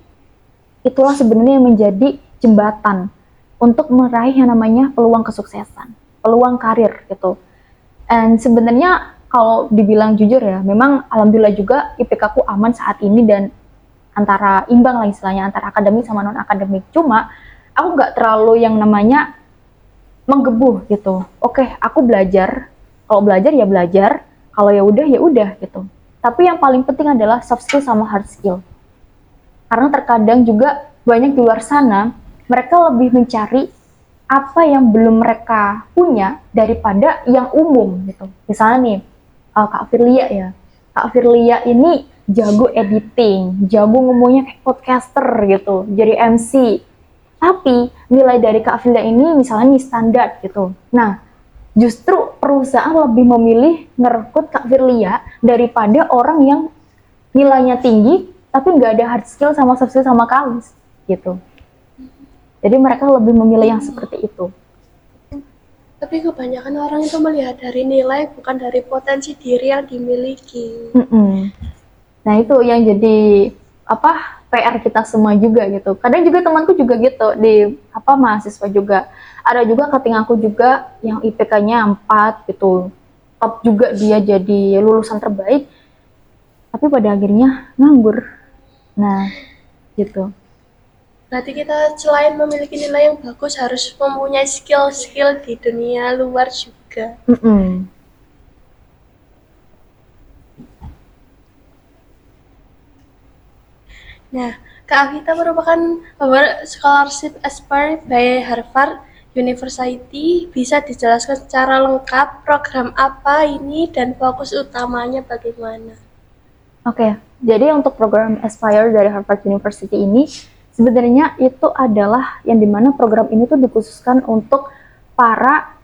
Speaker 5: itulah sebenarnya yang menjadi jembatan untuk meraih yang namanya peluang kesuksesan, peluang karir gitu. Dan sebenarnya kalau dibilang jujur ya, memang alhamdulillah juga IPK ku aman saat ini dan antara imbang lah istilahnya, antara akademik sama non akademik. Cuma aku nggak terlalu yang namanya menggebu gitu. Oke, aku belajar. Kalau belajar ya belajar, kalau ya udah gitu. Tapi yang paling penting adalah soft skill sama hard skill. Karena terkadang juga banyak di luar sana mereka lebih mencari apa yang belum mereka punya daripada yang umum gitu. Misalnya nih, Kak Firlia ya. Kak Firlia ini jago editing, jago ngomongnya kayak podcaster gitu, jadi MC. Tapi nilai dari Kak Firlia ini misalnya nih standar gitu. Nah, justru perusahaan lebih memilih ngerekrut Kak Firlia daripada orang yang nilainya tinggi tapi nggak ada hard skill sama soft skill sama kalis gitu. Jadi mereka lebih memilih yang seperti itu.
Speaker 2: Tapi kebanyakan orang itu melihat dari nilai, bukan dari potensi diri yang dimiliki.
Speaker 5: Nah itu yang jadi PR kita semua juga gitu. Kadang juga temanku juga gitu di mahasiswa juga. Ada juga kating aku juga yang IPK-nya 4 gitu. Top juga dia jadi lulusan terbaik. Tapi pada akhirnya nganggur. Nah, gitu.
Speaker 2: Berarti kita selain memiliki nilai yang bagus harus mempunyai skill-skill di dunia luar juga. Nah, Kak Avita merupakan scholarship aspirant by Harvard University. Bisa dijelaskan secara lengkap program apa ini dan fokus utamanya bagaimana?
Speaker 5: Oke, jadi untuk program Aspire dari Harvard University ini sebenarnya itu adalah yang dimana program ini tuh dikhususkan untuk para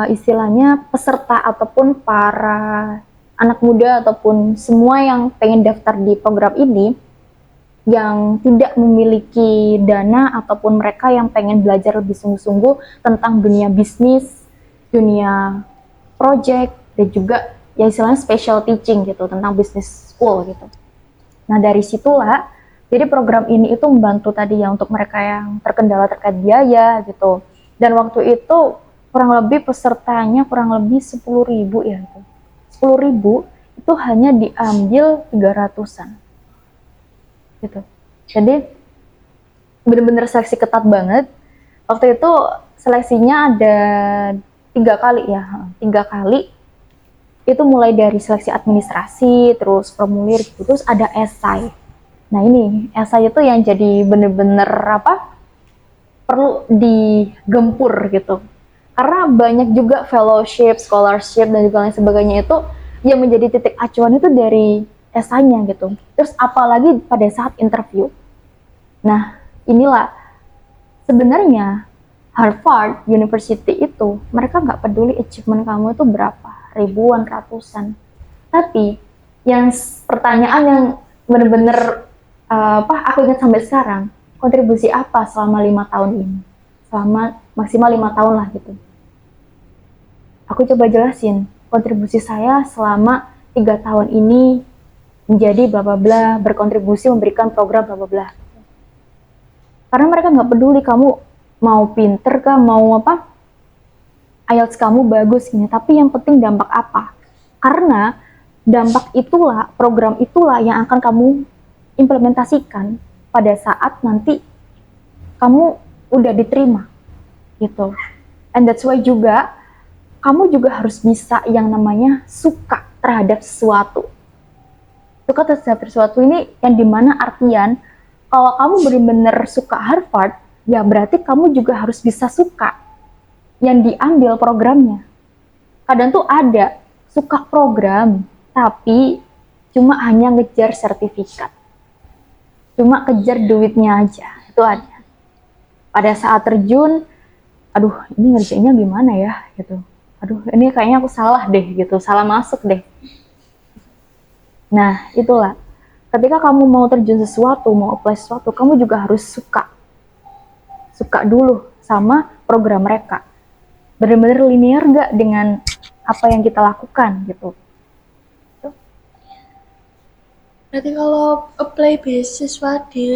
Speaker 5: istilahnya peserta ataupun para anak muda ataupun semua yang pengen daftar di program ini yang tidak memiliki dana ataupun mereka yang pengen belajar lebih sungguh-sungguh tentang dunia bisnis, dunia project, dan juga ya istilahnya special teaching gitu tentang business school gitu. Nah dari situlah jadi program ini itu membantu tadi ya untuk mereka yang terkendala terkait biaya gitu. Dan waktu itu kurang lebih pesertanya kurang lebih 10.000 ya gitu. 10.000 itu hanya diambil 300-an. Gitu. Jadi benar-benar seleksi ketat banget. Waktu itu seleksinya ada 3 kali ya, 3 kali. Itu mulai dari seleksi administrasi, terus formulir, terus ada esai. Nah ini esai itu yang jadi bener-bener perlu digempur gitu. Karena banyak juga fellowship, scholarship dan juga lain sebagainya itu yang menjadi titik acuan itu dari esainya gitu. Terus apalagi pada saat interview. Nah inilah sebenarnya Harvard University itu mereka nggak peduli achievement kamu itu berapa, ribuan, ratusan. Tapi yang pertanyaan yang bener-bener aku ingat sampai sekarang, kontribusi apa selama 5 tahun ini? Selama maksimal 5 tahun lah gitu. Aku coba jelasin, kontribusi saya selama 3 tahun ini menjadi bla bla bla, berkontribusi memberikan program bla bla bla. Karena mereka nggak peduli kamu mau pinter kah, mau IELTS kamu bagus ini, tapi yang penting dampak apa? Karena dampak itulah, program itulah yang akan kamu implementasikan pada saat nanti kamu udah diterima gitu. And that's why juga kamu juga harus bisa yang namanya suka terhadap sesuatu. Suka terhadap sesuatu ini yang dimana artian kalau kamu benar-benar suka Harvard, ya berarti kamu juga harus bisa suka yang diambil programnya. Kadang tuh ada suka program tapi cuma hanya ngejar sertifikat. Cuma kejar duitnya aja, itu ada. Pada saat terjun, aduh ini ngerjainnya gimana ya gitu, aduh ini kayaknya aku salah deh gitu, salah masuk deh. Nah itulah, ketika kamu mau terjun sesuatu, mau apply sesuatu, kamu juga harus suka dulu sama program mereka, bener-bener linear gak dengan apa yang kita lakukan gitu.
Speaker 2: Berarti kalau apply beasiswa di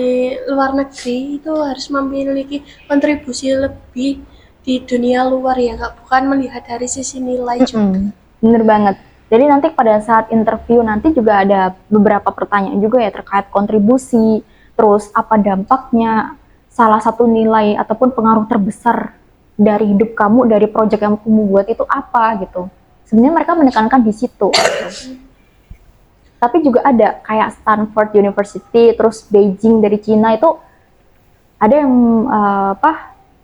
Speaker 2: luar negeri itu harus memiliki kontribusi lebih di dunia luar ya Kak, bukan melihat dari sisi nilai juga.
Speaker 5: Bener banget. Jadi nanti pada saat interview nanti juga ada beberapa pertanyaan juga ya terkait kontribusi, terus apa dampaknya, salah satu nilai ataupun pengaruh terbesar dari hidup kamu, dari proyek yang kamu buat itu apa gitu. Sebenarnya mereka menekankan di situ. Gitu. Tapi juga ada kayak Stanford University, terus Beijing dari Cina itu ada yang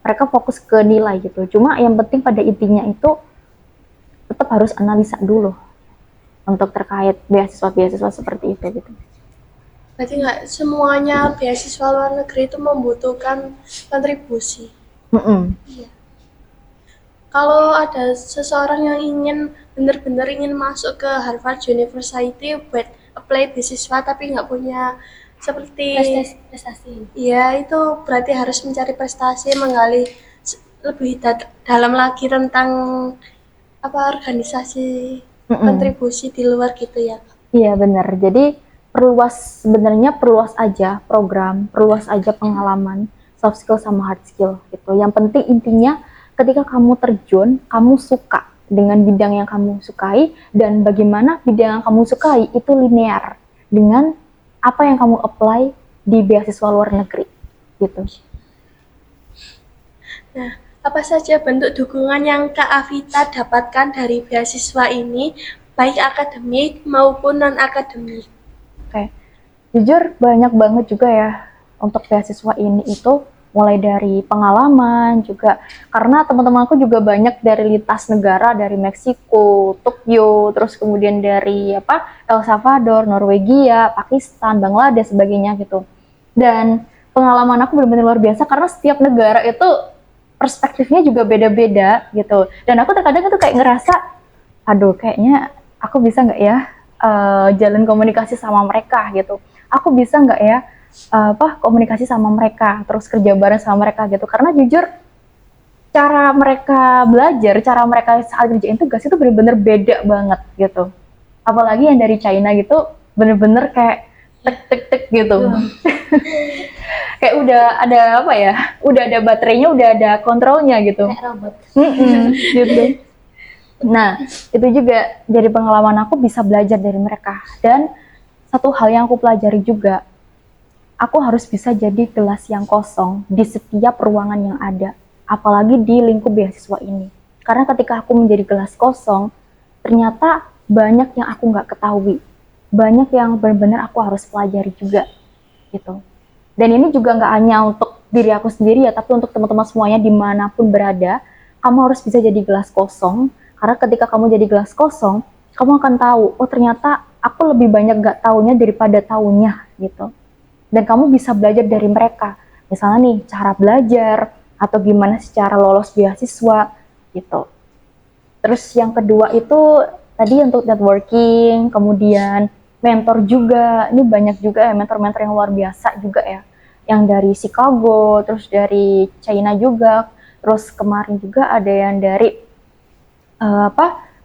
Speaker 5: mereka fokus ke nilai gitu. Cuma yang penting pada intinya itu tetap harus analisa dulu untuk terkait beasiswa seperti itu gitu.
Speaker 2: Berarti nggak semuanya beasiswa luar negeri itu membutuhkan kontribusi. Iya. Kalau ada seseorang yang benar-benar ingin masuk ke Harvard University buat apply beasiswa tapi nggak punya seperti
Speaker 3: Prestasi.
Speaker 2: ya itu berarti harus mencari prestasi, menggali lebih dalam lagi tentang organisasi kontribusi di luar gitu ya.
Speaker 5: Iya benar. Jadi sebenarnya perluas aja program, perluas aja pengalaman, soft skill sama hard skill gitu. Yang penting intinya ketika kamu terjun, kamu suka dengan bidang yang kamu sukai, dan bagaimana bidang yang kamu sukai itu linear dengan apa yang kamu apply di beasiswa luar negeri gitu.
Speaker 2: Nah, apa saja bentuk dukungan yang Kak Avita dapatkan dari beasiswa ini, baik akademik maupun non-akademik?
Speaker 5: Oke, jujur banyak banget juga ya untuk beasiswa ini itu, mulai dari pengalaman juga, karena teman-teman aku juga banyak dari lintas negara, dari Meksiko, Tokyo, terus kemudian dari El Salvador, Norwegia, Pakistan, Bangladesh, sebagainya gitu. Dan pengalaman aku benar-benar luar biasa karena setiap negara itu perspektifnya juga beda-beda gitu. Dan aku terkadang itu kayak ngerasa, aduh kayaknya aku bisa nggak ya jalan komunikasi sama mereka gitu. Aku bisa nggak ya komunikasi sama mereka, terus kerja bareng sama mereka gitu. Karena jujur cara mereka belajar, cara mereka saat kerjain tugas itu bener-bener beda banget gitu. Apalagi yang dari China gitu, bener-bener kayak tek gitu. Kayak udah ada udah ada baterainya, udah ada kontrolnya gitu.
Speaker 3: Kayak robot.
Speaker 5: Gitu. Nah, itu juga dari pengalaman aku bisa belajar dari mereka. Dan satu hal yang aku pelajari juga, aku harus bisa jadi gelas yang kosong di setiap ruangan yang ada, apalagi di lingkup beasiswa ini. Karena ketika aku menjadi gelas kosong, ternyata banyak yang aku nggak ketahui, banyak yang benar-benar aku harus pelajari juga, gitu. Dan ini juga nggak hanya untuk diri aku sendiri ya, tapi untuk teman-teman semuanya dimanapun berada, kamu harus bisa jadi gelas kosong. Karena ketika kamu jadi gelas kosong, kamu akan tahu, oh ternyata aku lebih banyak nggak taunya daripada taunya, gitu. Dan kamu bisa belajar dari mereka, misalnya nih cara belajar atau gimana secara lolos beasiswa gitu. Terus yang kedua itu tadi untuk networking, kemudian mentor juga. Ini banyak juga ya mentor-mentor yang luar biasa juga ya, yang dari Chicago, terus dari China juga, terus kemarin juga ada yang dari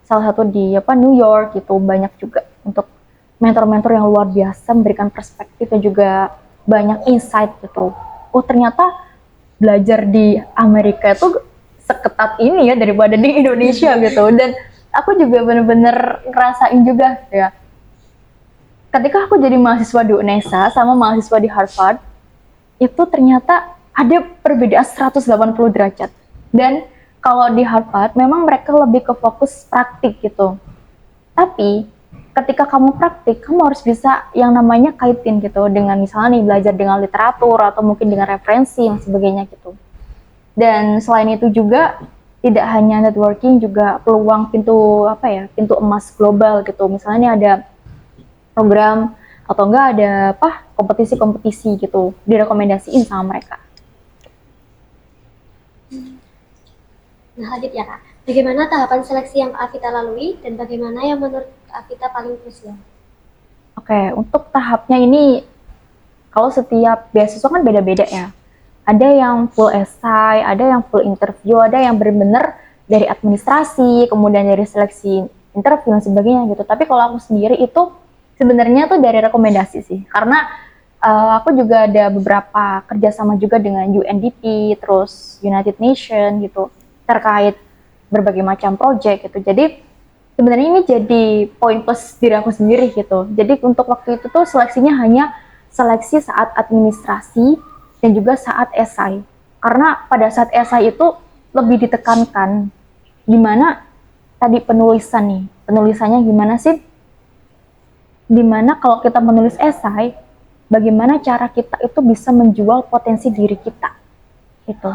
Speaker 5: salah satu di New York gitu. Banyak juga untuk mentor-mentor yang luar biasa, memberikan perspektif dan juga banyak insight gitu. Oh ternyata belajar di Amerika itu seketat ini ya daripada di Indonesia gitu. Dan aku juga bener-bener ngerasain juga ya, ketika aku jadi mahasiswa di UNESA sama mahasiswa di Harvard, itu ternyata ada perbedaan 180 derajat. Dan kalau di Harvard memang mereka lebih ke fokus praktik gitu. Tapi ketika kamu praktik, kamu harus bisa yang namanya kaitin gitu dengan misalnya nih belajar dengan literatur atau mungkin dengan referensi dan sebagainya gitu. Dan selain itu juga tidak hanya networking, juga peluang pintu pintu emas global gitu. Misalnya nih ada program atau enggak ada kompetisi-kompetisi gitu, direkomendasiin sama mereka.
Speaker 1: Nah, lanjut ya Kak. Bagaimana tahapan seleksi yang Kak Vita lalui dan bagaimana yang menurut Kak Vita paling krusial?
Speaker 5: Oke, untuk tahapnya ini, kalau setiap beasiswa kan beda-beda ya. Ada yang full essay, ada yang full interview, ada yang benar-benar dari administrasi, kemudian dari seleksi interview dan sebagainya gitu. Tapi kalau aku sendiri itu sebenarnya tuh dari rekomendasi sih, karena aku juga ada beberapa kerjasama juga dengan UNDP, terus United Nations gitu, terkait berbagai macam project gitu. Jadi sebenarnya ini jadi poin plus diri aku sendiri gitu. Jadi untuk waktu itu tuh seleksinya hanya seleksi saat administrasi dan juga saat esai. Karena pada saat esai itu lebih ditekankan gimana tadi penulisan nih. Penulisannya gimana sih? Dimana kalau kita menulis esai, bagaimana cara kita itu bisa menjual potensi diri kita. Gitu.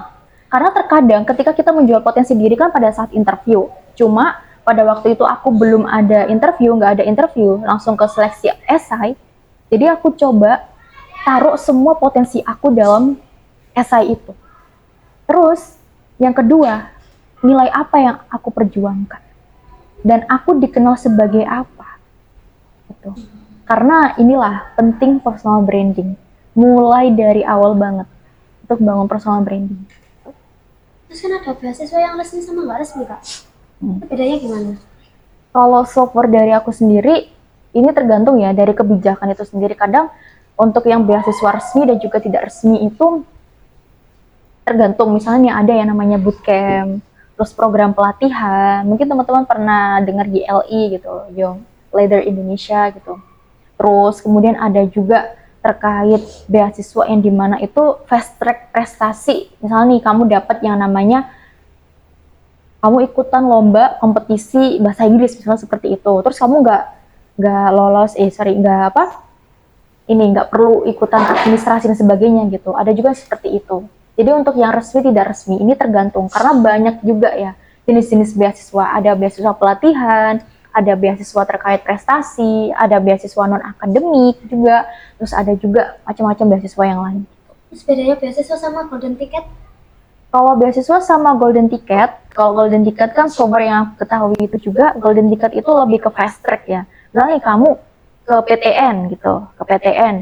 Speaker 5: Karena terkadang ketika kita menjual potensi diri kan pada saat interview. Cuma pada waktu itu aku belum ada interview, nggak ada interview, langsung ke seleksi esai. Jadi aku coba taruh semua potensi aku dalam esai itu. Terus, yang kedua, nilai apa yang aku perjuangkan. Dan aku dikenal sebagai apa. Gitu. Karena inilah penting personal branding. Mulai dari awal banget untuk bangun personal branding.
Speaker 1: Terus kan ada beasiswa yang resmi sama nggak resmi Kak? Itu bedanya gimana?
Speaker 5: Kalau software dari aku sendiri, ini tergantung ya dari kebijakan itu sendiri. Kadang untuk yang beasiswa resmi dan juga tidak resmi itu tergantung. Misalnya ada yang namanya bootcamp, terus program pelatihan. Mungkin teman-teman pernah dengar YLI gitu, Young Leader Indonesia gitu. Terus kemudian ada juga terkait beasiswa yang dimana itu fast track prestasi. Misalnya nih kamu dapat yang namanya kamu ikutan lomba kompetisi bahasa Inggris misalnya seperti itu. Terus kamu nggak lolos, nggak perlu ikutan administrasi dan sebagainya gitu. Ada juga seperti itu. Jadi untuk yang resmi tidak resmi ini tergantung karena banyak juga ya jenis-jenis beasiswa. Ada beasiswa pelatihan, ada beasiswa terkait prestasi, ada beasiswa non akademik juga, terus ada juga macam-macam beasiswa yang lain.
Speaker 1: Terus bedanya beasiswa sama golden ticket?
Speaker 5: Kalau beasiswa sama golden ticket, kalau golden ticket kan software yang aku ketahui itu juga, golden ticket itu lebih ke fast track ya. Misalnya kamu ke PTN gitu, ke PTN.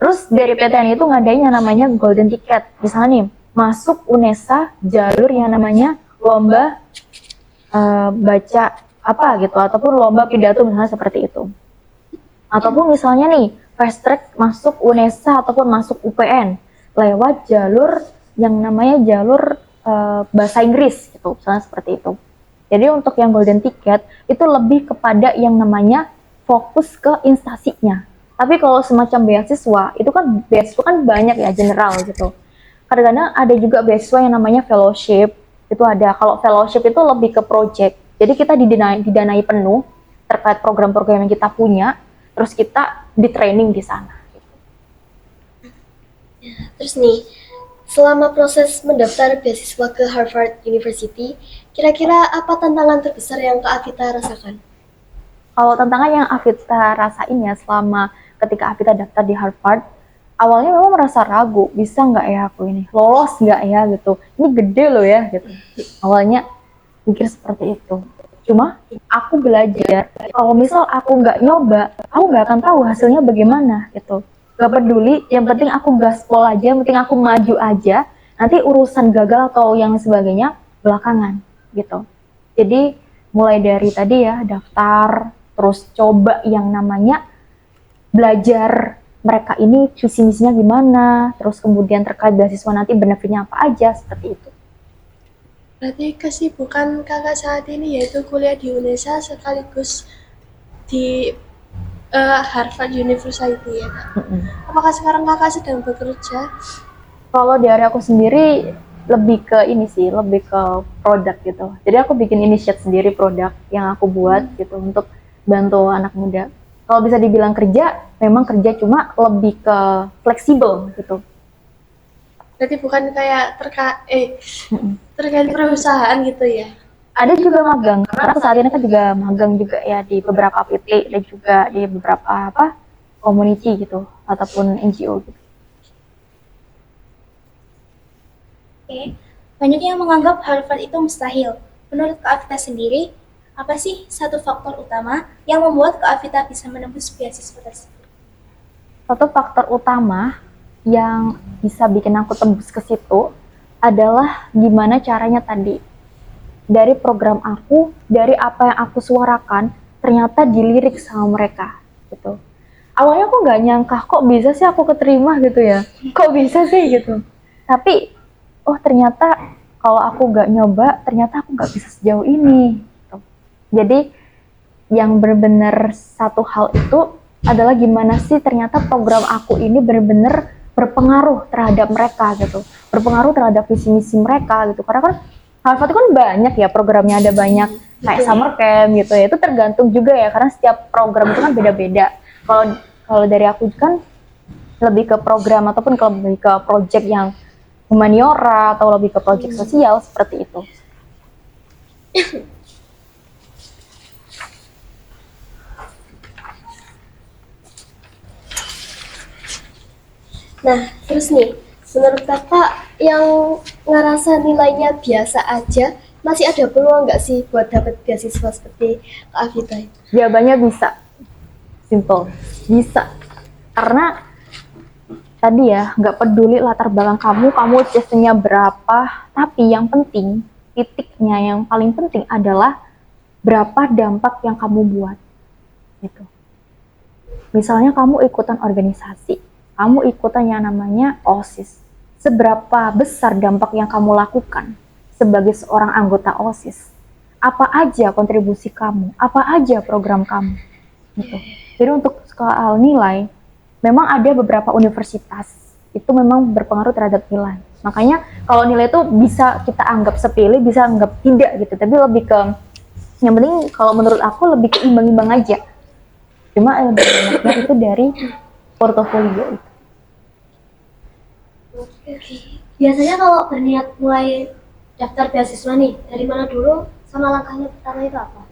Speaker 5: Terus dari PTN itu ngadain yang namanya golden ticket. Misalnya nih, masuk UNESA jalur yang namanya lomba baca apa gitu, ataupun lomba pidato misalnya seperti itu. Ataupun misalnya nih, fast track masuk UNESA ataupun masuk UPN lewat jalur yang namanya jalur bahasa Inggris gitu, misalnya seperti itu. Jadi untuk yang golden ticket itu lebih kepada yang namanya fokus ke instansinya. Tapi kalau semacam beasiswa, itu kan beasiswa kan banyak ya, general gitu. Kadang-kadang ada juga beasiswa yang namanya fellowship, itu ada. Kalau fellowship itu lebih ke project. Jadi kita didanai penuh terkait program-program yang kita punya, terus kita di training di sana.
Speaker 3: Terus nih, selama proses mendaftar beasiswa ke Harvard University, kira-kira apa tantangan terbesar yang Kak Avita rasakan?
Speaker 5: Kalau tantangan yang Avita rasain ya selama ketika Avita daftar di Harvard, awalnya memang merasa ragu, bisa nggak ya aku ini, lolos nggak ya gitu, ini gede loh ya gitu. Awalnya pikir seperti itu. Cuma aku belajar, kalau misal aku nggak nyoba, aku nggak akan tahu hasilnya bagaimana gitu. Gak peduli, yang penting aku gaspol aja, yang penting aku maju aja, nanti urusan gagal atau yang sebagainya belakangan gitu. Jadi mulai dari tadi ya daftar, terus coba yang namanya belajar mereka ini visi misinya gimana, terus kemudian terkait beasiswa nanti benefitnya apa aja, seperti itu.
Speaker 2: Berarti kesibukan kakak saat ini yaitu kuliah di UNESA sekaligus di Harvard University ya. Apakah sekarang kakak sedang bekerja?
Speaker 5: Kalau dari aku sendiri lebih ke ini sih, lebih ke produk gitu. Jadi aku bikin initiate sendiri produk yang aku buat gitu untuk bantu anak muda. Kalau bisa dibilang kerja, memang kerja cuma lebih ke fleksibel gitu.
Speaker 2: Berarti bukan kayak terkait perusahaan gitu ya?
Speaker 5: Ada juga magang, karena aku saat ini kan juga magang juga ya di beberapa PT dan juga di beberapa community gitu, ataupun NGO gitu.
Speaker 1: Oke.
Speaker 4: Banyak yang menganggap Harvard itu mustahil. Menurut Kak Avita sendiri, apa sih satu faktor utama yang membuat Kak Avita bisa menembus beasiswa tersebut?
Speaker 5: Satu faktor utama yang bisa bikin aku tembus ke situ adalah gimana caranya tadi. Dari program aku, dari apa yang aku suarakan, ternyata dilirik sama mereka gitu. Awalnya aku nggak nyangka kok bisa sih aku keterima gitu ya, kok bisa sih gitu. Tapi oh ternyata kalau aku nggak nyoba, ternyata aku nggak bisa sejauh ini gitu. Jadi yang benar-benar satu hal itu adalah gimana sih ternyata program aku ini benar-benar berpengaruh terhadap mereka gitu, berpengaruh terhadap visi misi mereka gitu. Karena kan Harvard itu kan banyak ya programnya, ada banyak kayak summer camp gitu ya, itu tergantung juga ya karena setiap program itu kan beda-beda. Kalau dari aku kan lebih ke program ataupun lebih ke project yang humaniora atau lebih ke project sosial seperti itu.
Speaker 3: Nah, terus nih, menurut kakak yang ngerasa nilainya biasa aja, masih ada peluang nggak sih buat dapat beasiswa seperti Kak Avita?
Speaker 5: Jawabannya bisa, simple, bisa. Karena tadi ya, nggak peduli latar belakang kamu CS-nya berapa, tapi yang penting, titiknya yang paling penting adalah berapa dampak yang kamu buat. Gitu. Misalnya kamu ikutan organisasi, kamu ikutan yang namanya OSIS. Seberapa besar dampak yang kamu lakukan sebagai seorang anggota OSIS? Apa aja kontribusi kamu? Apa aja program kamu? Gitu. Jadi untuk soal nilai, memang ada beberapa universitas itu memang berpengaruh terhadap nilai. Makanya kalau nilai itu bisa kita anggap sepilih, bisa anggap tidak gitu. Tapi lebih ke, yang penting kalau menurut aku lebih ke imbang-imbang aja. Cuma lebih banyaknya itu dari portofolio itu.
Speaker 1: Oke. Biasanya kalau berniat mulai daftar beasiswa nih, dari mana dulu sama langkahnya pertama itu apa?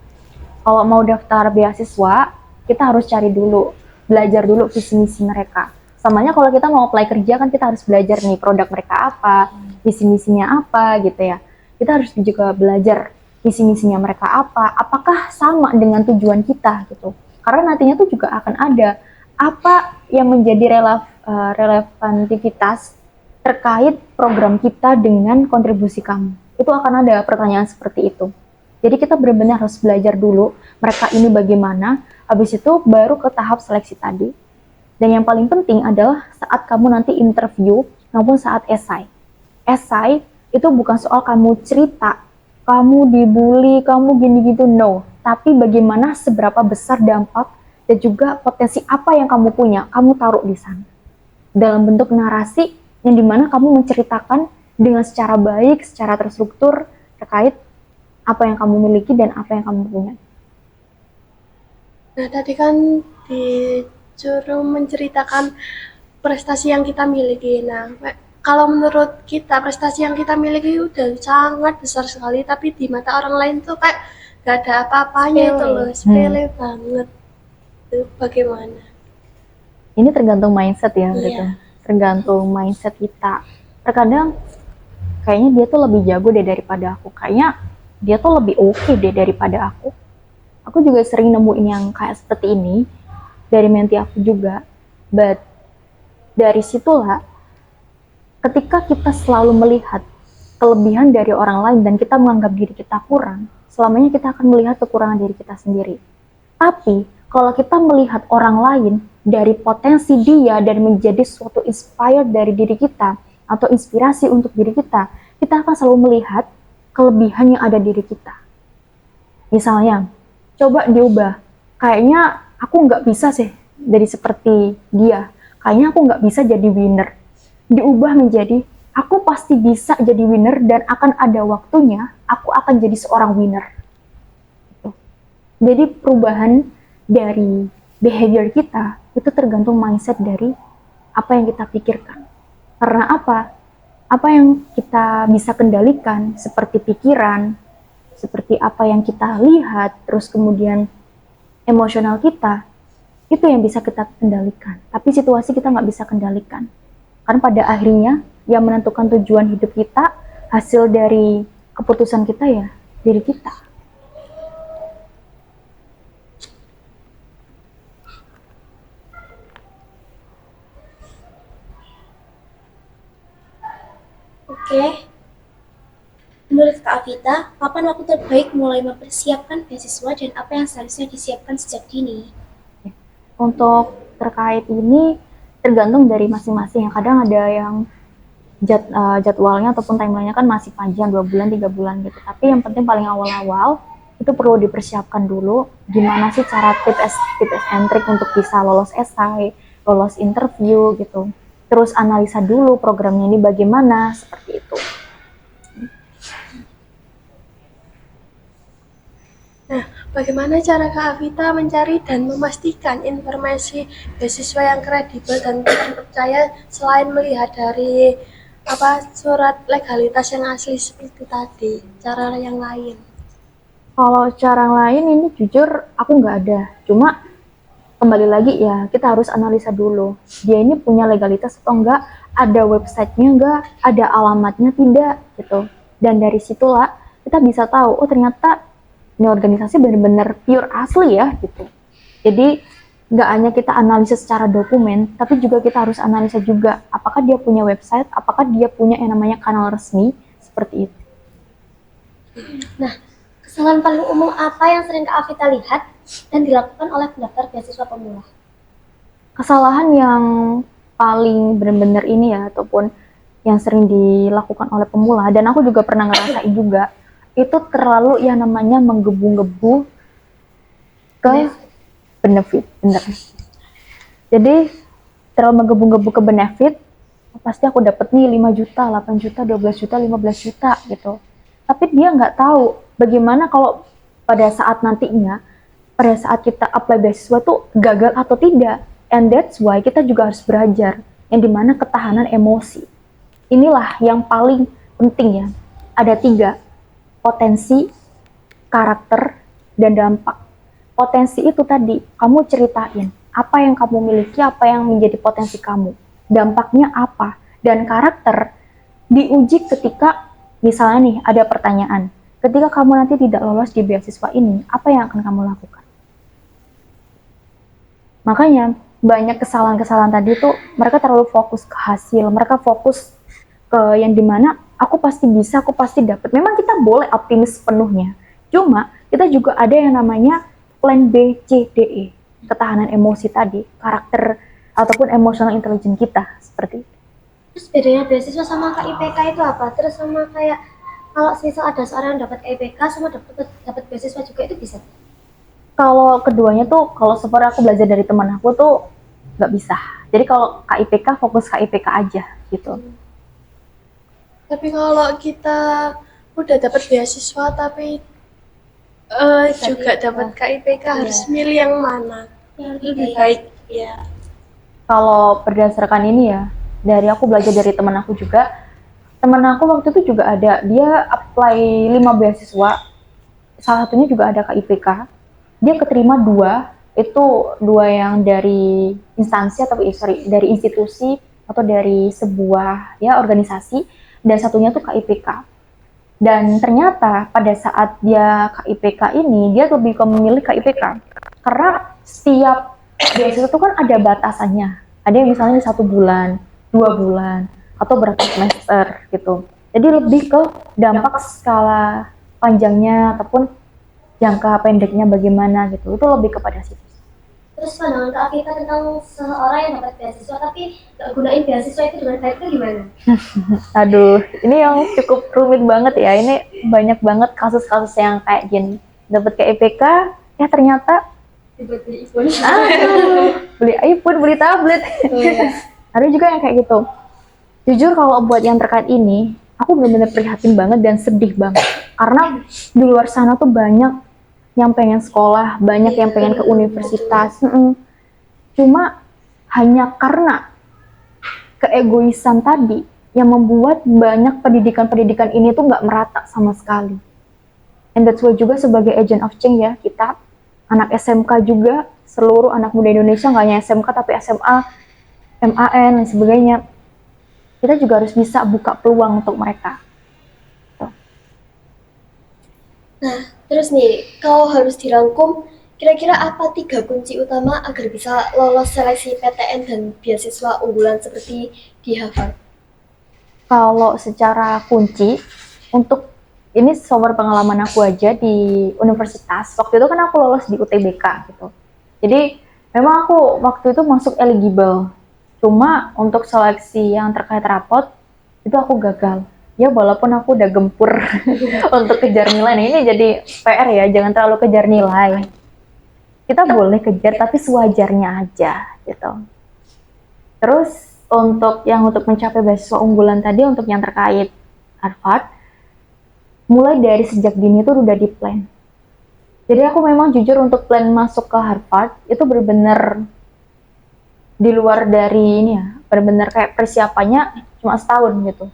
Speaker 5: Kalau mau daftar beasiswa, kita harus cari dulu, belajar dulu visi misi mereka. Samanya kalau kita mau apply kerja kan kita harus belajar nih produk mereka apa, visi misinya apa gitu ya. Kita harus juga belajar visi misinya mereka apa, apakah sama dengan tujuan kita gitu. Karena nantinya tuh juga akan ada apa yang menjadi relevantivitas terkait program kita dengan kontribusi kamu. Itu akan ada pertanyaan seperti itu. Jadi kita benar-benar harus belajar dulu mereka ini bagaimana, habis itu baru ke tahap seleksi tadi. Dan yang paling penting adalah saat kamu nanti interview maupun saat esai. Esai itu bukan soal kamu cerita, kamu dibully, kamu gini gitu, no. Tapi bagaimana seberapa besar dampak dan juga potensi apa yang kamu punya, kamu taruh di sana. Dalam bentuk narasi yang dimana kamu menceritakan dengan secara baik, secara terstruktur terkait apa yang kamu miliki dan apa yang kamu punya.
Speaker 2: Nah, tadi kan disuruh menceritakan prestasi yang kita miliki. Nah, kalau menurut kita prestasi yang kita miliki udah sangat besar sekali, tapi di mata orang lain tuh kayak gak ada apa-apanya itu loh, sepele banget. Itu bagaimana?
Speaker 5: Ini tergantung mindset ya,
Speaker 2: Iya.
Speaker 5: gitu. Tergantung mindset kita. Terkadang kayaknya dia tuh lebih jago deh daripada aku. Kayaknya dia tuh lebih oke deh daripada aku. Aku juga sering nemuin yang kayak seperti ini dari menti aku juga. But dari situlah, ketika kita selalu melihat kelebihan dari orang lain dan kita menganggap diri kita kurang, selamanya kita akan melihat kekurangan diri kita sendiri. Tapi kalau kita melihat orang lain dari potensi dia dan menjadi suatu inspired dari diri kita atau inspirasi untuk diri kita akan selalu melihat kelebihan yang ada di diri kita. Misalnya, coba diubah. Kayaknya aku nggak bisa sih jadi seperti dia. Kayaknya aku nggak bisa jadi winner. Diubah menjadi, aku pasti bisa jadi winner dan akan ada waktunya aku akan jadi seorang winner. Jadi perubahan dari behavior kita itu tergantung mindset dari apa yang kita pikirkan. Karena apa? Apa yang kita bisa kendalikan seperti pikiran, seperti apa yang kita lihat, terus kemudian emosional kita, itu yang bisa kita kendalikan. Tapi situasi kita nggak bisa kendalikan. Karena pada akhirnya yang menentukan tujuan hidup kita hasil dari keputusan kita ya diri kita.
Speaker 4: Oke. Menurut Kak Avita, kapan waktu terbaik mulai mempersiapkan beasiswa dan apa yang seharusnya disiapkan sejak dini?
Speaker 5: Untuk terkait ini tergantung dari masing-masing. Kadang ada yang jadwalnya ataupun timelinenya kan masih panjang 2 bulan 3 bulan gitu. Tapi yang penting paling awal-awal itu perlu dipersiapkan dulu gimana sih cara tips and trick untuk bisa lolos esai, lolos interview gitu. Terus analisa dulu programnya ini bagaimana, seperti itu.
Speaker 2: Nah, bagaimana cara Kak Avita mencari dan memastikan informasi beasiswa yang kredibel dan terpercaya selain melihat dari surat legalitas yang asli seperti tadi, cara yang lain?
Speaker 5: Kalau cara lain ini jujur aku nggak ada. Cuma kembali lagi ya, kita harus analisa dulu. Dia ini punya legalitas atau enggak, ada websitenya enggak, ada alamatnya tidak gitu. Dan dari situlah kita bisa tahu, oh ternyata ini organisasi benar-benar pure asli ya gitu. Jadi nggak hanya kita analisa secara dokumen, tapi juga kita harus analisa juga apakah dia punya website, apakah dia punya yang namanya kanal resmi, seperti itu.
Speaker 1: Nah, kesalahan paling umum apa yang sering Kak Avita lihat dan dilakukan oleh pendaftar beasiswa pemula?
Speaker 5: Kesalahan yang paling benar-benar ini ya, ataupun yang sering dilakukan oleh pemula, dan aku juga pernah ngerasain juga, itu terlalu yang namanya menggebu-gebu ke benefit, bener. Jadi terlalu menggebu-gebu ke benefit, pasti aku dapat nih 5 juta, 8 juta, 12 juta, 15 juta gitu. Tapi dia nggak tahu bagaimana kalau pada saat nantinya, pada saat kita apply beasiswa tuh gagal atau tidak. And that's why kita juga harus belajar, yang dimana ketahanan emosi. Inilah yang paling penting ya. Ada 3, potensi, karakter, dan dampak. Potensi itu tadi, kamu ceritain apa yang kamu miliki, apa yang menjadi potensi kamu. Dampaknya apa? Dan karakter diuji ketika, misalnya nih, ada pertanyaan. Ketika kamu nanti tidak lolos di beasiswa ini, apa yang akan kamu lakukan? Makanya, banyak kesalahan-kesalahan tadi tuh, mereka terlalu fokus ke hasil, mereka fokus ke yang dimana aku pasti bisa, aku pasti dapat. Memang kita boleh optimis sepenuhnya. Cuma kita juga ada yang namanya plan B, C, D, E. Ketahanan emosi tadi, karakter ataupun emotional intelligence kita seperti itu.
Speaker 1: Terus bedanya beasiswa sama KIPK itu apa? Terus sama kayak kalau misal ada seorang yang dapat KIPK sama dapat beasiswa juga itu bisa?
Speaker 5: Kalau keduanya tuh, kalau seperti aku belajar dari teman aku tuh nggak bisa. Jadi kalau KIPK fokus KIPK aja gitu.
Speaker 2: Tapi kalau kita udah dapat beasiswa tapi juga dapat KIPK, harus milih yang mana?
Speaker 4: Yang
Speaker 2: Lebih baik ya.
Speaker 5: Kalau berdasarkan ini ya, dari aku belajar dari teman aku juga. Teman aku waktu itu juga ada, dia apply 5 beasiswa, salah satunya juga ada KIPK. Dia keterima 2, itu 2 yang dari instansi atau dari institusi atau dari sebuah ya organisasi, dan satunya tuh KIPK. Dan ternyata pada saat dia KIPK ini, dia lebih memilih KIPK karena setiap beasiswa itu kan ada batasannya. Ada yang misalnya 1 bulan, 2 bulan, atau berapa semester gitu. Jadi lebih ke dampak skala panjangnya ataupun jangka pendeknya bagaimana gitu. Itu lebih kepada situ.
Speaker 1: Terus pandangan Kak Avita tentang seseorang yang dapat beasiswa tapi nggak gunain beasiswa itu dengan baik itu gimana?
Speaker 5: Aduh, ini yang cukup rumit banget ya. Ini banyak banget kasus-kasus yang kayak gini. Dapat KIPK, ya ternyata
Speaker 1: Beli iPhone.
Speaker 5: beli iPhone, beli tablet. Ada juga yang kayak gitu. Jujur kalau buat yang terkait ini, aku benar-benar prihatin banget dan sedih banget. Karena di luar sana tuh banyak yang pengen sekolah, banyak yang pengen ke universitas. Cuma hanya karena keegoisan tadi yang membuat banyak pendidikan-pendidikan ini tuh nggak merata sama sekali. And that's why juga sebagai agent of change ya, kita anak SMK juga, seluruh anak muda Indonesia nggak hanya SMK tapi SMA, MAN dan sebagainya. Kita juga harus bisa buka peluang untuk mereka.
Speaker 3: Nah, terus nih, kalau harus dirangkum, kira-kira apa 3 kunci utama agar bisa lolos seleksi PTN dan beasiswa unggulan seperti di Harvard?
Speaker 5: Kalau secara kunci untuk ini sumber pengalaman aku aja di universitas. Waktu itu kan aku lolos di UTBK gitu. Jadi memang aku waktu itu masuk eligible. Cuma untuk seleksi yang terkait rapot itu aku gagal. Ya walaupun aku udah gempur untuk kejar nilai. Nah, ini jadi PR ya, jangan terlalu kejar nilai. Kita boleh kejar tapi sewajarnya aja gitu. Terus untuk mencapai beasiswa unggulan tadi untuk yang terkait Harvard, mulai dari sejak dini itu udah di plan. Jadi aku memang jujur untuk plan masuk ke Harvard itu benar-benar di luar dari ini ya, benar-benar kayak persiapannya cuma setahun gitu.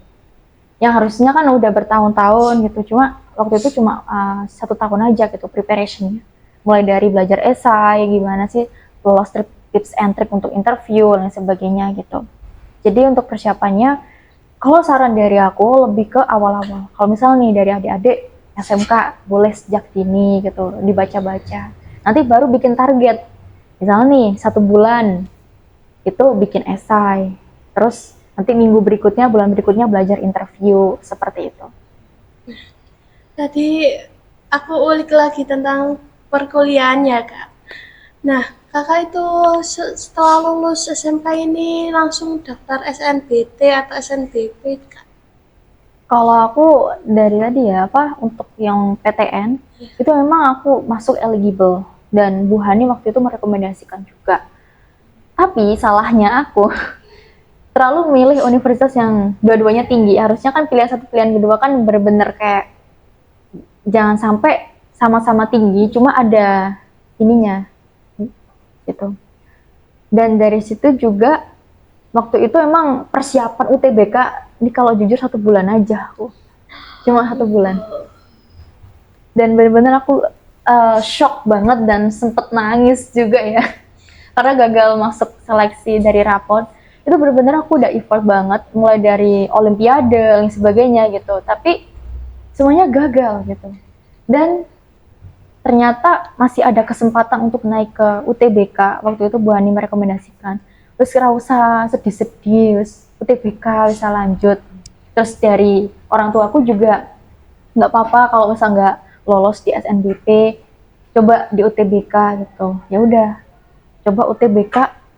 Speaker 5: Yang harusnya kan udah bertahun-tahun gitu, cuma waktu itu cuma 1 tahun aja gitu preparationnya. Mulai dari belajar esai, gimana sih lolos tips and trick untuk interview dan sebagainya gitu. Jadi untuk persiapannya, kalau saran dari aku lebih ke awal-awal. Kalau misalnya nih dari adik-adik SMK boleh sejak dini gitu dibaca-baca. Nanti baru bikin target. Misalnya nih 1 bulan itu bikin esai. Terus nanti minggu berikutnya, bulan berikutnya belajar interview seperti itu.
Speaker 2: Tadi aku ulik lagi tentang perkuliahannya, Kak. Nah, Kakak itu setelah lulus SMK ini langsung daftar SNBT atau SNBP, Kak?
Speaker 5: Kalau aku dari tadi ya untuk yang PTN itu memang aku masuk eligible dan Bu Hani waktu itu merekomendasikan juga. Tapi salahnya aku terlalu milih universitas yang dua-duanya tinggi. Harusnya kan pilihan satu pilihan kedua kan bener-bener kayak jangan sampai sama-sama tinggi, cuma ada ininya gitu. Dan dari situ juga waktu itu emang persiapan UTBK ini kalau jujur 1 bulan aja aku, cuma 1 bulan. Dan bener-bener aku shock banget dan sempet nangis juga ya karena gagal masuk seleksi dari rapot. Itu bener-bener aku udah effort banget mulai dari olimpiade dan sebagainya gitu, tapi semuanya gagal gitu. Dan ternyata masih ada kesempatan untuk naik ke UTBK. Waktu itu Bu Hani merekomendasikan, terus kira usah sedih-sedih, UTBK bisa lanjut. Terus dari orang tuaku juga nggak apa-apa kalau misal nggak lolos di SNBP, coba di UTBK gitu. Ya udah, coba UTBK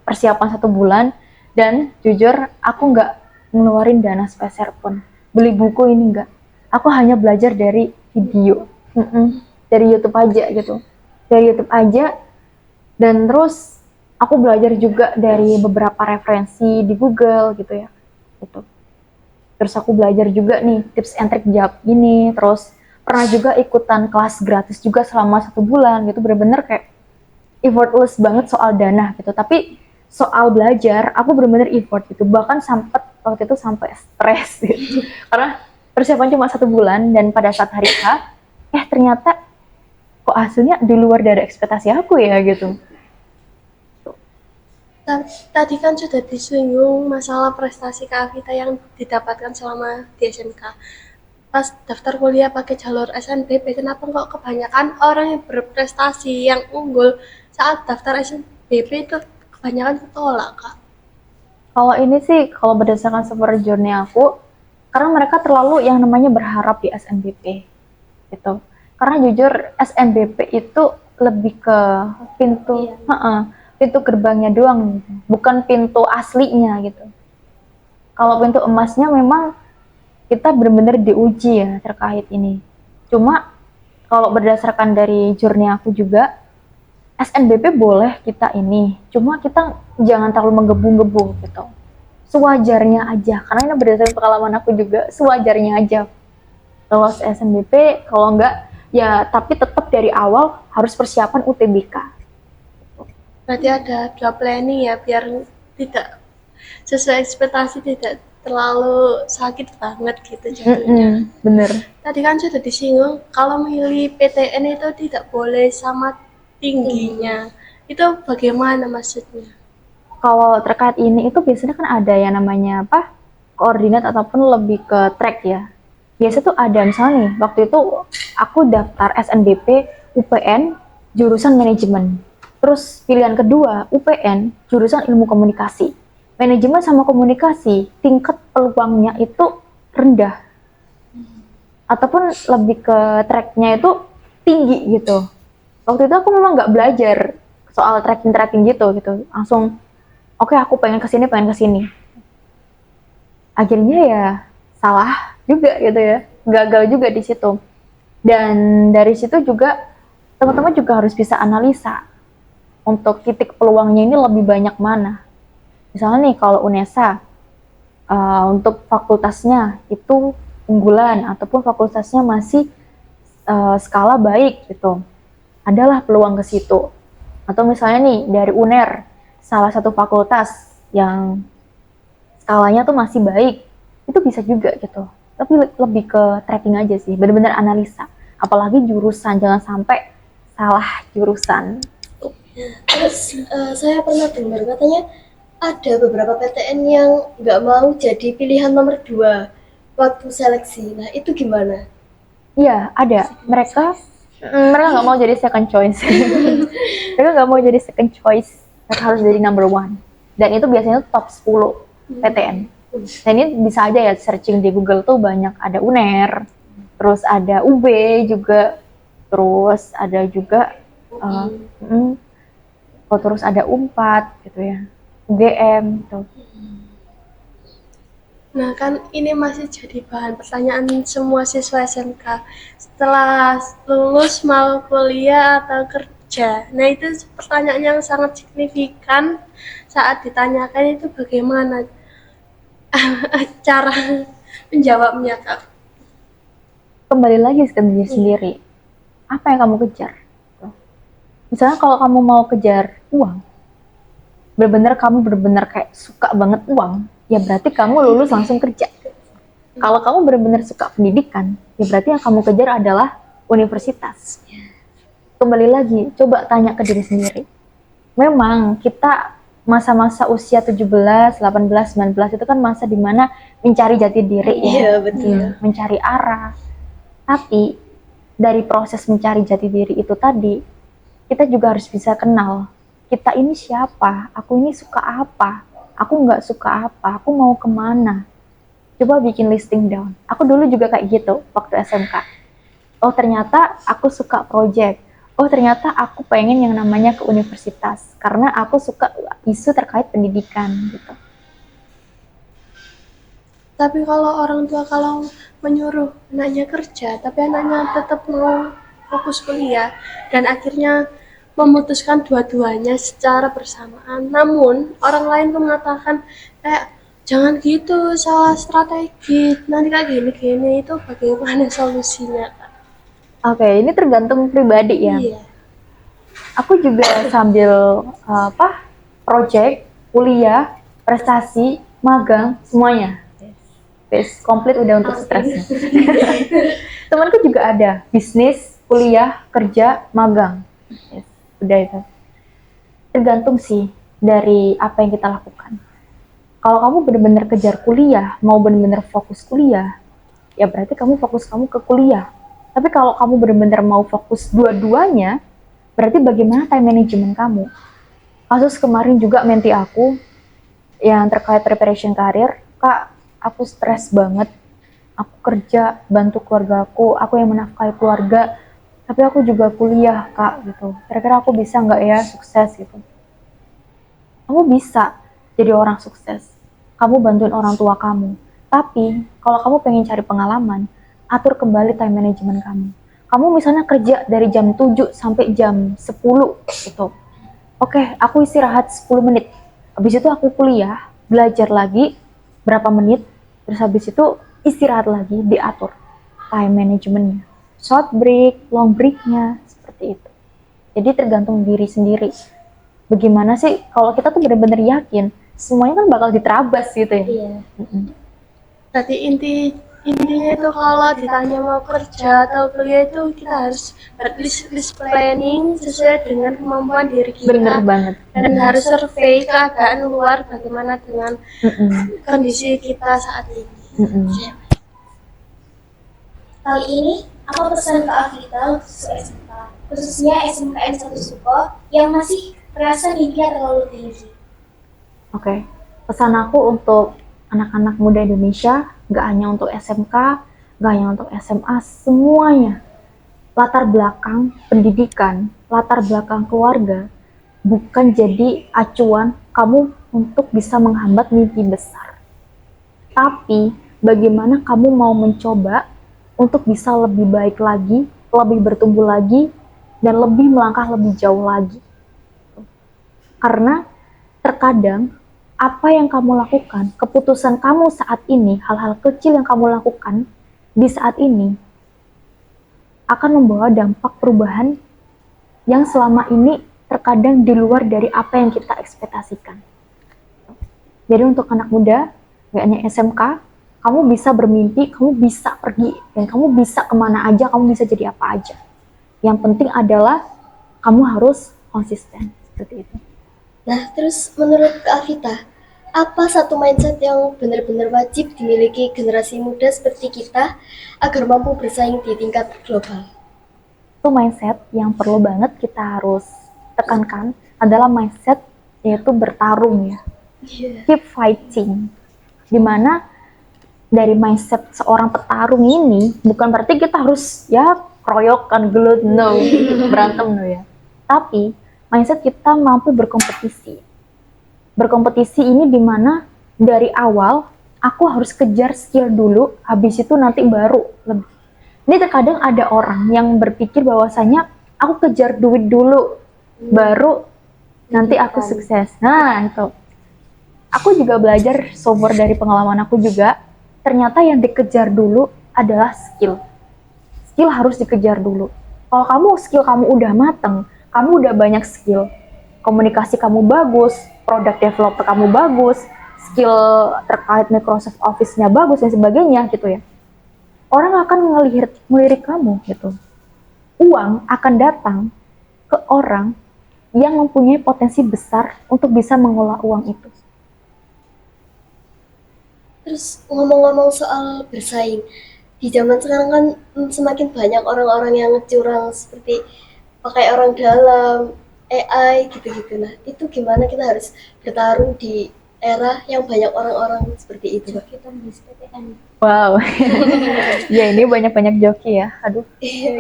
Speaker 5: persiapan 1 bulan. Dan jujur aku nggak ngeluarin dana sepeser pun, beli buku ini nggak. Aku hanya belajar dari video, dari YouTube aja gitu, dari YouTube aja. Dan terus aku belajar juga dari beberapa referensi di Google gitu ya gitu. Terus aku belajar juga nih tips and trick jawab ini. Terus pernah juga ikutan kelas gratis juga selama 1 bulan gitu, bener-bener kayak effortless banget soal dana gitu. Tapi soal belajar aku bener-bener effort gitu, bahkan waktu itu sampai stres gitu karena persiapan cuma 1 bulan. Dan pada saat hari H ternyata kok hasilnya di luar dari ekspektasi aku ya gitu.
Speaker 2: Tadi kan sudah disinggung masalah prestasi Kak Vita yang didapatkan selama di SMK. Pas daftar kuliah pakai jalur SNBP, kenapa kok kebanyakan orang yang berprestasi, yang unggul saat daftar SNBP itu kebanyakan ketolak, Kak?
Speaker 5: Kalau ini sih, kalau berdasarkan super journey aku, karena mereka terlalu yang namanya berharap di SNBP gitu. Karena jujur SNBP itu lebih ke pintu, pintu gerbangnya doang, bukan pintu aslinya gitu. Kalau pintu emasnya memang kita benar-benar diuji ya terkait ini. Cuma kalau berdasarkan dari journey aku juga, SNBP boleh kita ini, cuma kita jangan terlalu menggebu-gebu gitu. Sewajarnya aja, karena ini berdasarkan pengalaman aku juga, sewajarnya aja. Lolos SNBP, kalau enggak, ya tapi tetap dari awal harus persiapan UTBK.
Speaker 2: Berarti ada 2 planning ya, biar tidak sesuai ekspektasi, tidak terlalu sakit banget gitu jatuhnya.
Speaker 5: Bener.
Speaker 2: Tadi kan sudah disinggung, kalau memilih PTN itu tidak boleh sama tingginya. Itu bagaimana maksudnya?
Speaker 5: Kalau terkait ini itu biasanya kan ada yang namanya koordinat ataupun lebih ke track ya. Biasa tuh ada misalnya nih waktu itu aku daftar SNBP UPN jurusan manajemen. Terus pilihan kedua UPN jurusan ilmu komunikasi. Manajemen sama komunikasi tingkat peluangnya itu rendah. Ataupun lebih ke tracknya itu tinggi gitu. Waktu itu aku memang nggak belajar soal tracking gitu. Langsung oke, aku pengen kesini. Akhirnya ya salah juga gitu ya, gagal juga di situ. Dan dari situ juga teman-teman juga harus bisa analisa untuk titik peluangnya ini lebih banyak mana. Misalnya nih kalau UNESA untuk fakultasnya itu unggulan ataupun fakultasnya masih skala baik gitu, adalah peluang ke situ. Atau misalnya nih dari UNER, salah satu fakultas yang skalanya tuh masih baik, itu bisa juga gitu. Tapi lebih ke tracking aja sih, benar-benar analisa. Apalagi jurusan, jangan sampai salah jurusan.
Speaker 3: Terus saya pernah dengar katanya ada beberapa PTN yang nggak mau jadi pilihan nomor 2 waktu seleksi. Nah itu gimana?
Speaker 5: Iya, ada. Mereka nggak mau jadi second choice. Mereka nggak mau jadi second choice. Mereka harus jadi number one. Dan itu biasanya top 10 PTN. Dan ini bisa aja ya searching di Google tuh banyak. Ada UNER, terus ada UB juga, terus ada juga terus ada UNPAD gitu ya, UGM gitu.
Speaker 2: Nah kan ini masih jadi bahan pertanyaan semua siswa SMK setelah lulus mau kuliah atau kerja. Nah itu pertanyaan yang sangat signifikan saat ditanyakan itu bagaimana cara menjawabnya Kak.
Speaker 5: Kembali lagi ke diri sendiri. Apa yang kamu kejar? Misalnya kalau kamu mau kejar uang, kamu benar-benar kayak suka banget uang, ya berarti kamu lulus langsung kerja. Kalau kamu benar-benar suka pendidikan, ya berarti yang kamu kejar adalah universitas. Kembali lagi, coba tanya ke diri sendiri. Memang kita masa-masa usia 17, 18, 19 itu kan masa dimana mencari jati diri ya.
Speaker 3: Iya, betul.
Speaker 5: Mencari arah. Tapi dari proses mencari jati diri itu tadi, kita juga harus bisa kenal. Kita ini siapa? Aku ini suka apa? Aku nggak suka apa? Aku mau kemana? Coba bikin listing down. Aku dulu juga kayak gitu waktu SMK. Oh ternyata aku suka project. Oh ternyata aku pengen yang namanya ke universitas. Karena aku suka isu terkait pendidikan gitu.
Speaker 2: Tapi kalau orang tua kalau menyuruh anaknya kerja, tapi anaknya tetap mau fokus kuliah dan akhirnya memutuskan dua-duanya secara bersamaan. Namun orang lain tuh mengatakan jangan gitu, salah strategi, nanti kayak gini itu bagaimana solusinya Kak?
Speaker 5: Oke, ini tergantung pribadi ya.
Speaker 2: Iya.
Speaker 5: Aku juga sambil project, kuliah, prestasi, magang, semuanya. Komplit udah untuk stresnya. Temanku juga ada bisnis, kuliah, kerja, magang. Udah itu. Tergantung sih dari apa yang kita lakukan. Kalau kamu benar-benar kejar kuliah, mau benar-benar fokus kuliah, ya berarti kamu fokus ke kuliah. Tapi kalau kamu benar-benar mau fokus dua-duanya, berarti bagaimana time management kamu? Kasus kemarin juga menti aku yang terkait preparation karir, Kak, aku stres banget. Aku kerja, bantu keluargaku, aku yang menafkahi keluarga, tapi aku juga kuliah, Kak, gitu. Kira-kira aku bisa nggak ya sukses gitu? Kamu bisa jadi orang sukses. Kamu bantuin orang tua kamu. Tapi, kalau kamu pengen cari pengalaman, atur kembali time management kamu. Kamu misalnya kerja dari jam 7 sampai jam 10 gitu. Oke, aku istirahat 10 menit. Habis itu aku kuliah, belajar lagi berapa menit, terus habis itu istirahat lagi, diatur time managementnya. Short break, long breaknya, seperti itu. Jadi tergantung diri sendiri. Bagaimana sih kalau kita tuh benar-benar yakin semuanya kan bakal diterabas gitu ya.
Speaker 3: Iya.
Speaker 2: Berarti intinya itu kalau ditanya mau kerja atau kuliah itu kita harus list planning sesuai dengan kemampuan diri kita.
Speaker 5: Bener banget.
Speaker 2: Dan harus survei keadaan luar bagaimana dengan kondisi kita saat ini.
Speaker 4: Kali ini, apa pesan Kak Avita untuk siswa SMK, khususnya SMKN 1 Suko yang masih merasa mimpinya terlalu tinggi?
Speaker 5: Oke, pesan aku untuk anak-anak muda Indonesia, nggak hanya untuk SMK, nggak hanya untuk SMA, semuanya. Latar belakang pendidikan, latar belakang keluarga, bukan jadi acuan kamu untuk bisa menghambat mimpi besar. Tapi, bagaimana kamu mau mencoba untuk bisa lebih baik lagi, lebih bertumbuh lagi, dan lebih melangkah lebih jauh lagi. Karena terkadang apa yang kamu lakukan, keputusan kamu saat ini, hal-hal kecil yang kamu lakukan di saat ini akan membawa dampak perubahan yang selama ini terkadang di luar dari apa yang kita ekspektasikan. Jadi untuk anak muda, gak hanya SMK, kamu bisa bermimpi, kamu bisa pergi, dan kamu bisa kemana aja, kamu bisa jadi apa aja. Yang penting adalah kamu harus konsisten, seperti itu.
Speaker 3: Nah, terus menurut Kak Avita, apa satu mindset yang benar-benar wajib dimiliki generasi muda seperti kita agar mampu bersaing di tingkat global?
Speaker 5: Itu mindset yang perlu banget kita harus tekankan adalah mindset yaitu bertarung ya. Keep fighting. Dimana dari mindset seorang petarung ini bukan berarti kita harus ya keroyokan, gelut, no, berantem no ya. Tapi mindset kita mampu berkompetisi. Berkompetisi ini dimana dari awal aku harus kejar skill dulu, habis itu nanti baru lebih. Ini terkadang ada orang yang berpikir bahwasanya aku kejar duit dulu, baru nanti aku sukses. Nah itu. Aku juga belajar sumber dari pengalaman aku juga. Ternyata yang dikejar dulu adalah skill. Skill harus dikejar dulu. Kalau skill kamu udah mateng, kamu udah banyak skill, komunikasi kamu bagus, product developer kamu bagus, skill terkait Microsoft Office-nya bagus dan sebagainya gitu ya. Orang akan melirik kamu gitu. Uang akan datang ke orang yang mempunyai potensi besar untuk bisa mengolah uang itu.
Speaker 3: Terus ngomong-ngomong soal bersaing, di zaman sekarang kan semakin banyak orang-orang yang curang seperti pakai orang dalam, AI gitu-gitu. Nah, itu gimana kita harus bertarung di era yang banyak orang-orang seperti itu?
Speaker 4: Kita bisa PTN.
Speaker 5: Wow, ya ini banyak-banyak joki ya. Aduh,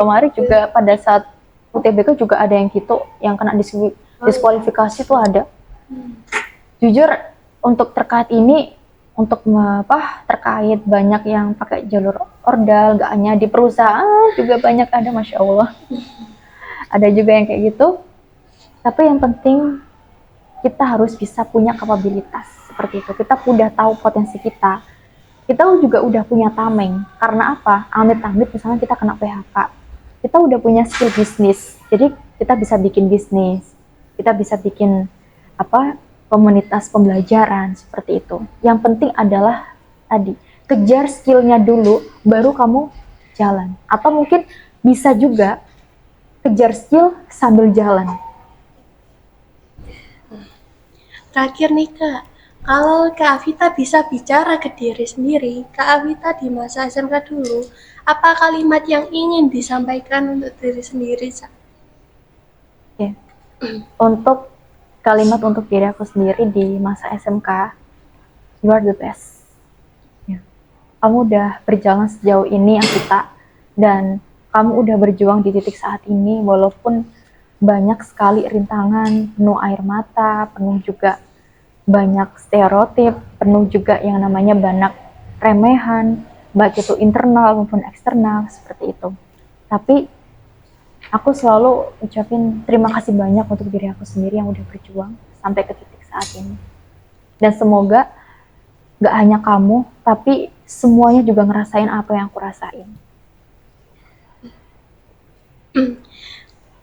Speaker 5: kemarin juga pada saat UTBK juga ada yang gitu, yang kena diskualifikasi tuh ada. Jujur untuk terkait ini, untuk terkait banyak yang pakai jalur ordal, gak hanya di perusahaan juga banyak ada, masya Allah. Ada juga yang kayak gitu. Tapi yang penting kita harus bisa punya kapabilitas seperti itu. Kita udah tahu potensi kita. Kita juga udah punya tameng. Karena apa? Amit-amit misalnya kita kena PHK. Kita udah punya skill bisnis. Jadi kita bisa bikin bisnis. Kita bisa bikin komunitas pembelajaran seperti itu. Yang penting adalah tadi kejar skillnya dulu, baru kamu jalan. Atau mungkin bisa juga kejar skill sambil jalan.
Speaker 2: Terakhir nih Kak, kalau Kak Avita bisa bicara ke diri sendiri, Kak Avita di masa SMK dulu, apa kalimat yang ingin disampaikan untuk diri sendiri?
Speaker 5: Oke. Untuk kalimat untuk diri aku sendiri di masa SMK, you are the best. Ya. Kamu udah berjalan sejauh ini Avita, dan kamu udah berjuang di titik saat ini walaupun banyak sekali rintangan, penuh air mata, penuh juga banyak stereotip, penuh juga yang namanya banyak remehan, baik itu internal maupun eksternal, seperti itu. Tapi aku selalu ucapin terima kasih banyak untuk diri aku sendiri yang udah berjuang sampai ke titik saat ini. Dan semoga gak hanya kamu, tapi semuanya juga ngerasain apa yang aku rasain.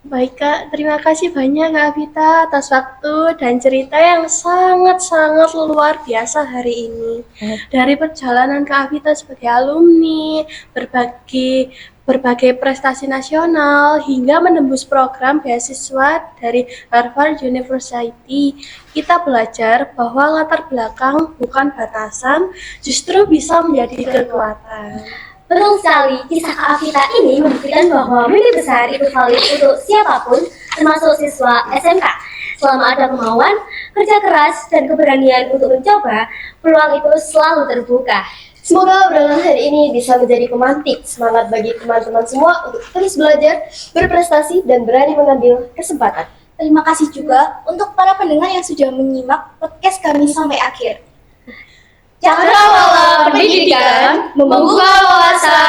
Speaker 2: Baik Kak, terima kasih banyak Kak Avita atas waktu dan cerita yang sangat-sangat luar biasa hari ini. Dari perjalanan Kak Avita sebagai alumni, berbagai prestasi nasional, hingga menembus program beasiswa dari Harvard University, kita belajar bahwa latar belakang bukan batasan, justru bisa menjadi kekuatan.
Speaker 1: Betul sekali, kisah Kak Afita ini membuktikan bahwa mimpi besar itu valid untuk siapapun, termasuk siswa SMK. Selama ada kemauan, kerja keras, dan keberanian untuk mencoba, peluang itu selalu terbuka.
Speaker 3: Semoga obrolan hari ini bisa menjadi pemantik semangat bagi teman-teman semua untuk terus belajar, berprestasi, dan berani mengambil kesempatan.
Speaker 4: Terima kasih juga untuk para pendengar yang sudah menyimak podcast kami sampai akhir.
Speaker 2: Cakrawala Pendidikan membuka wawasan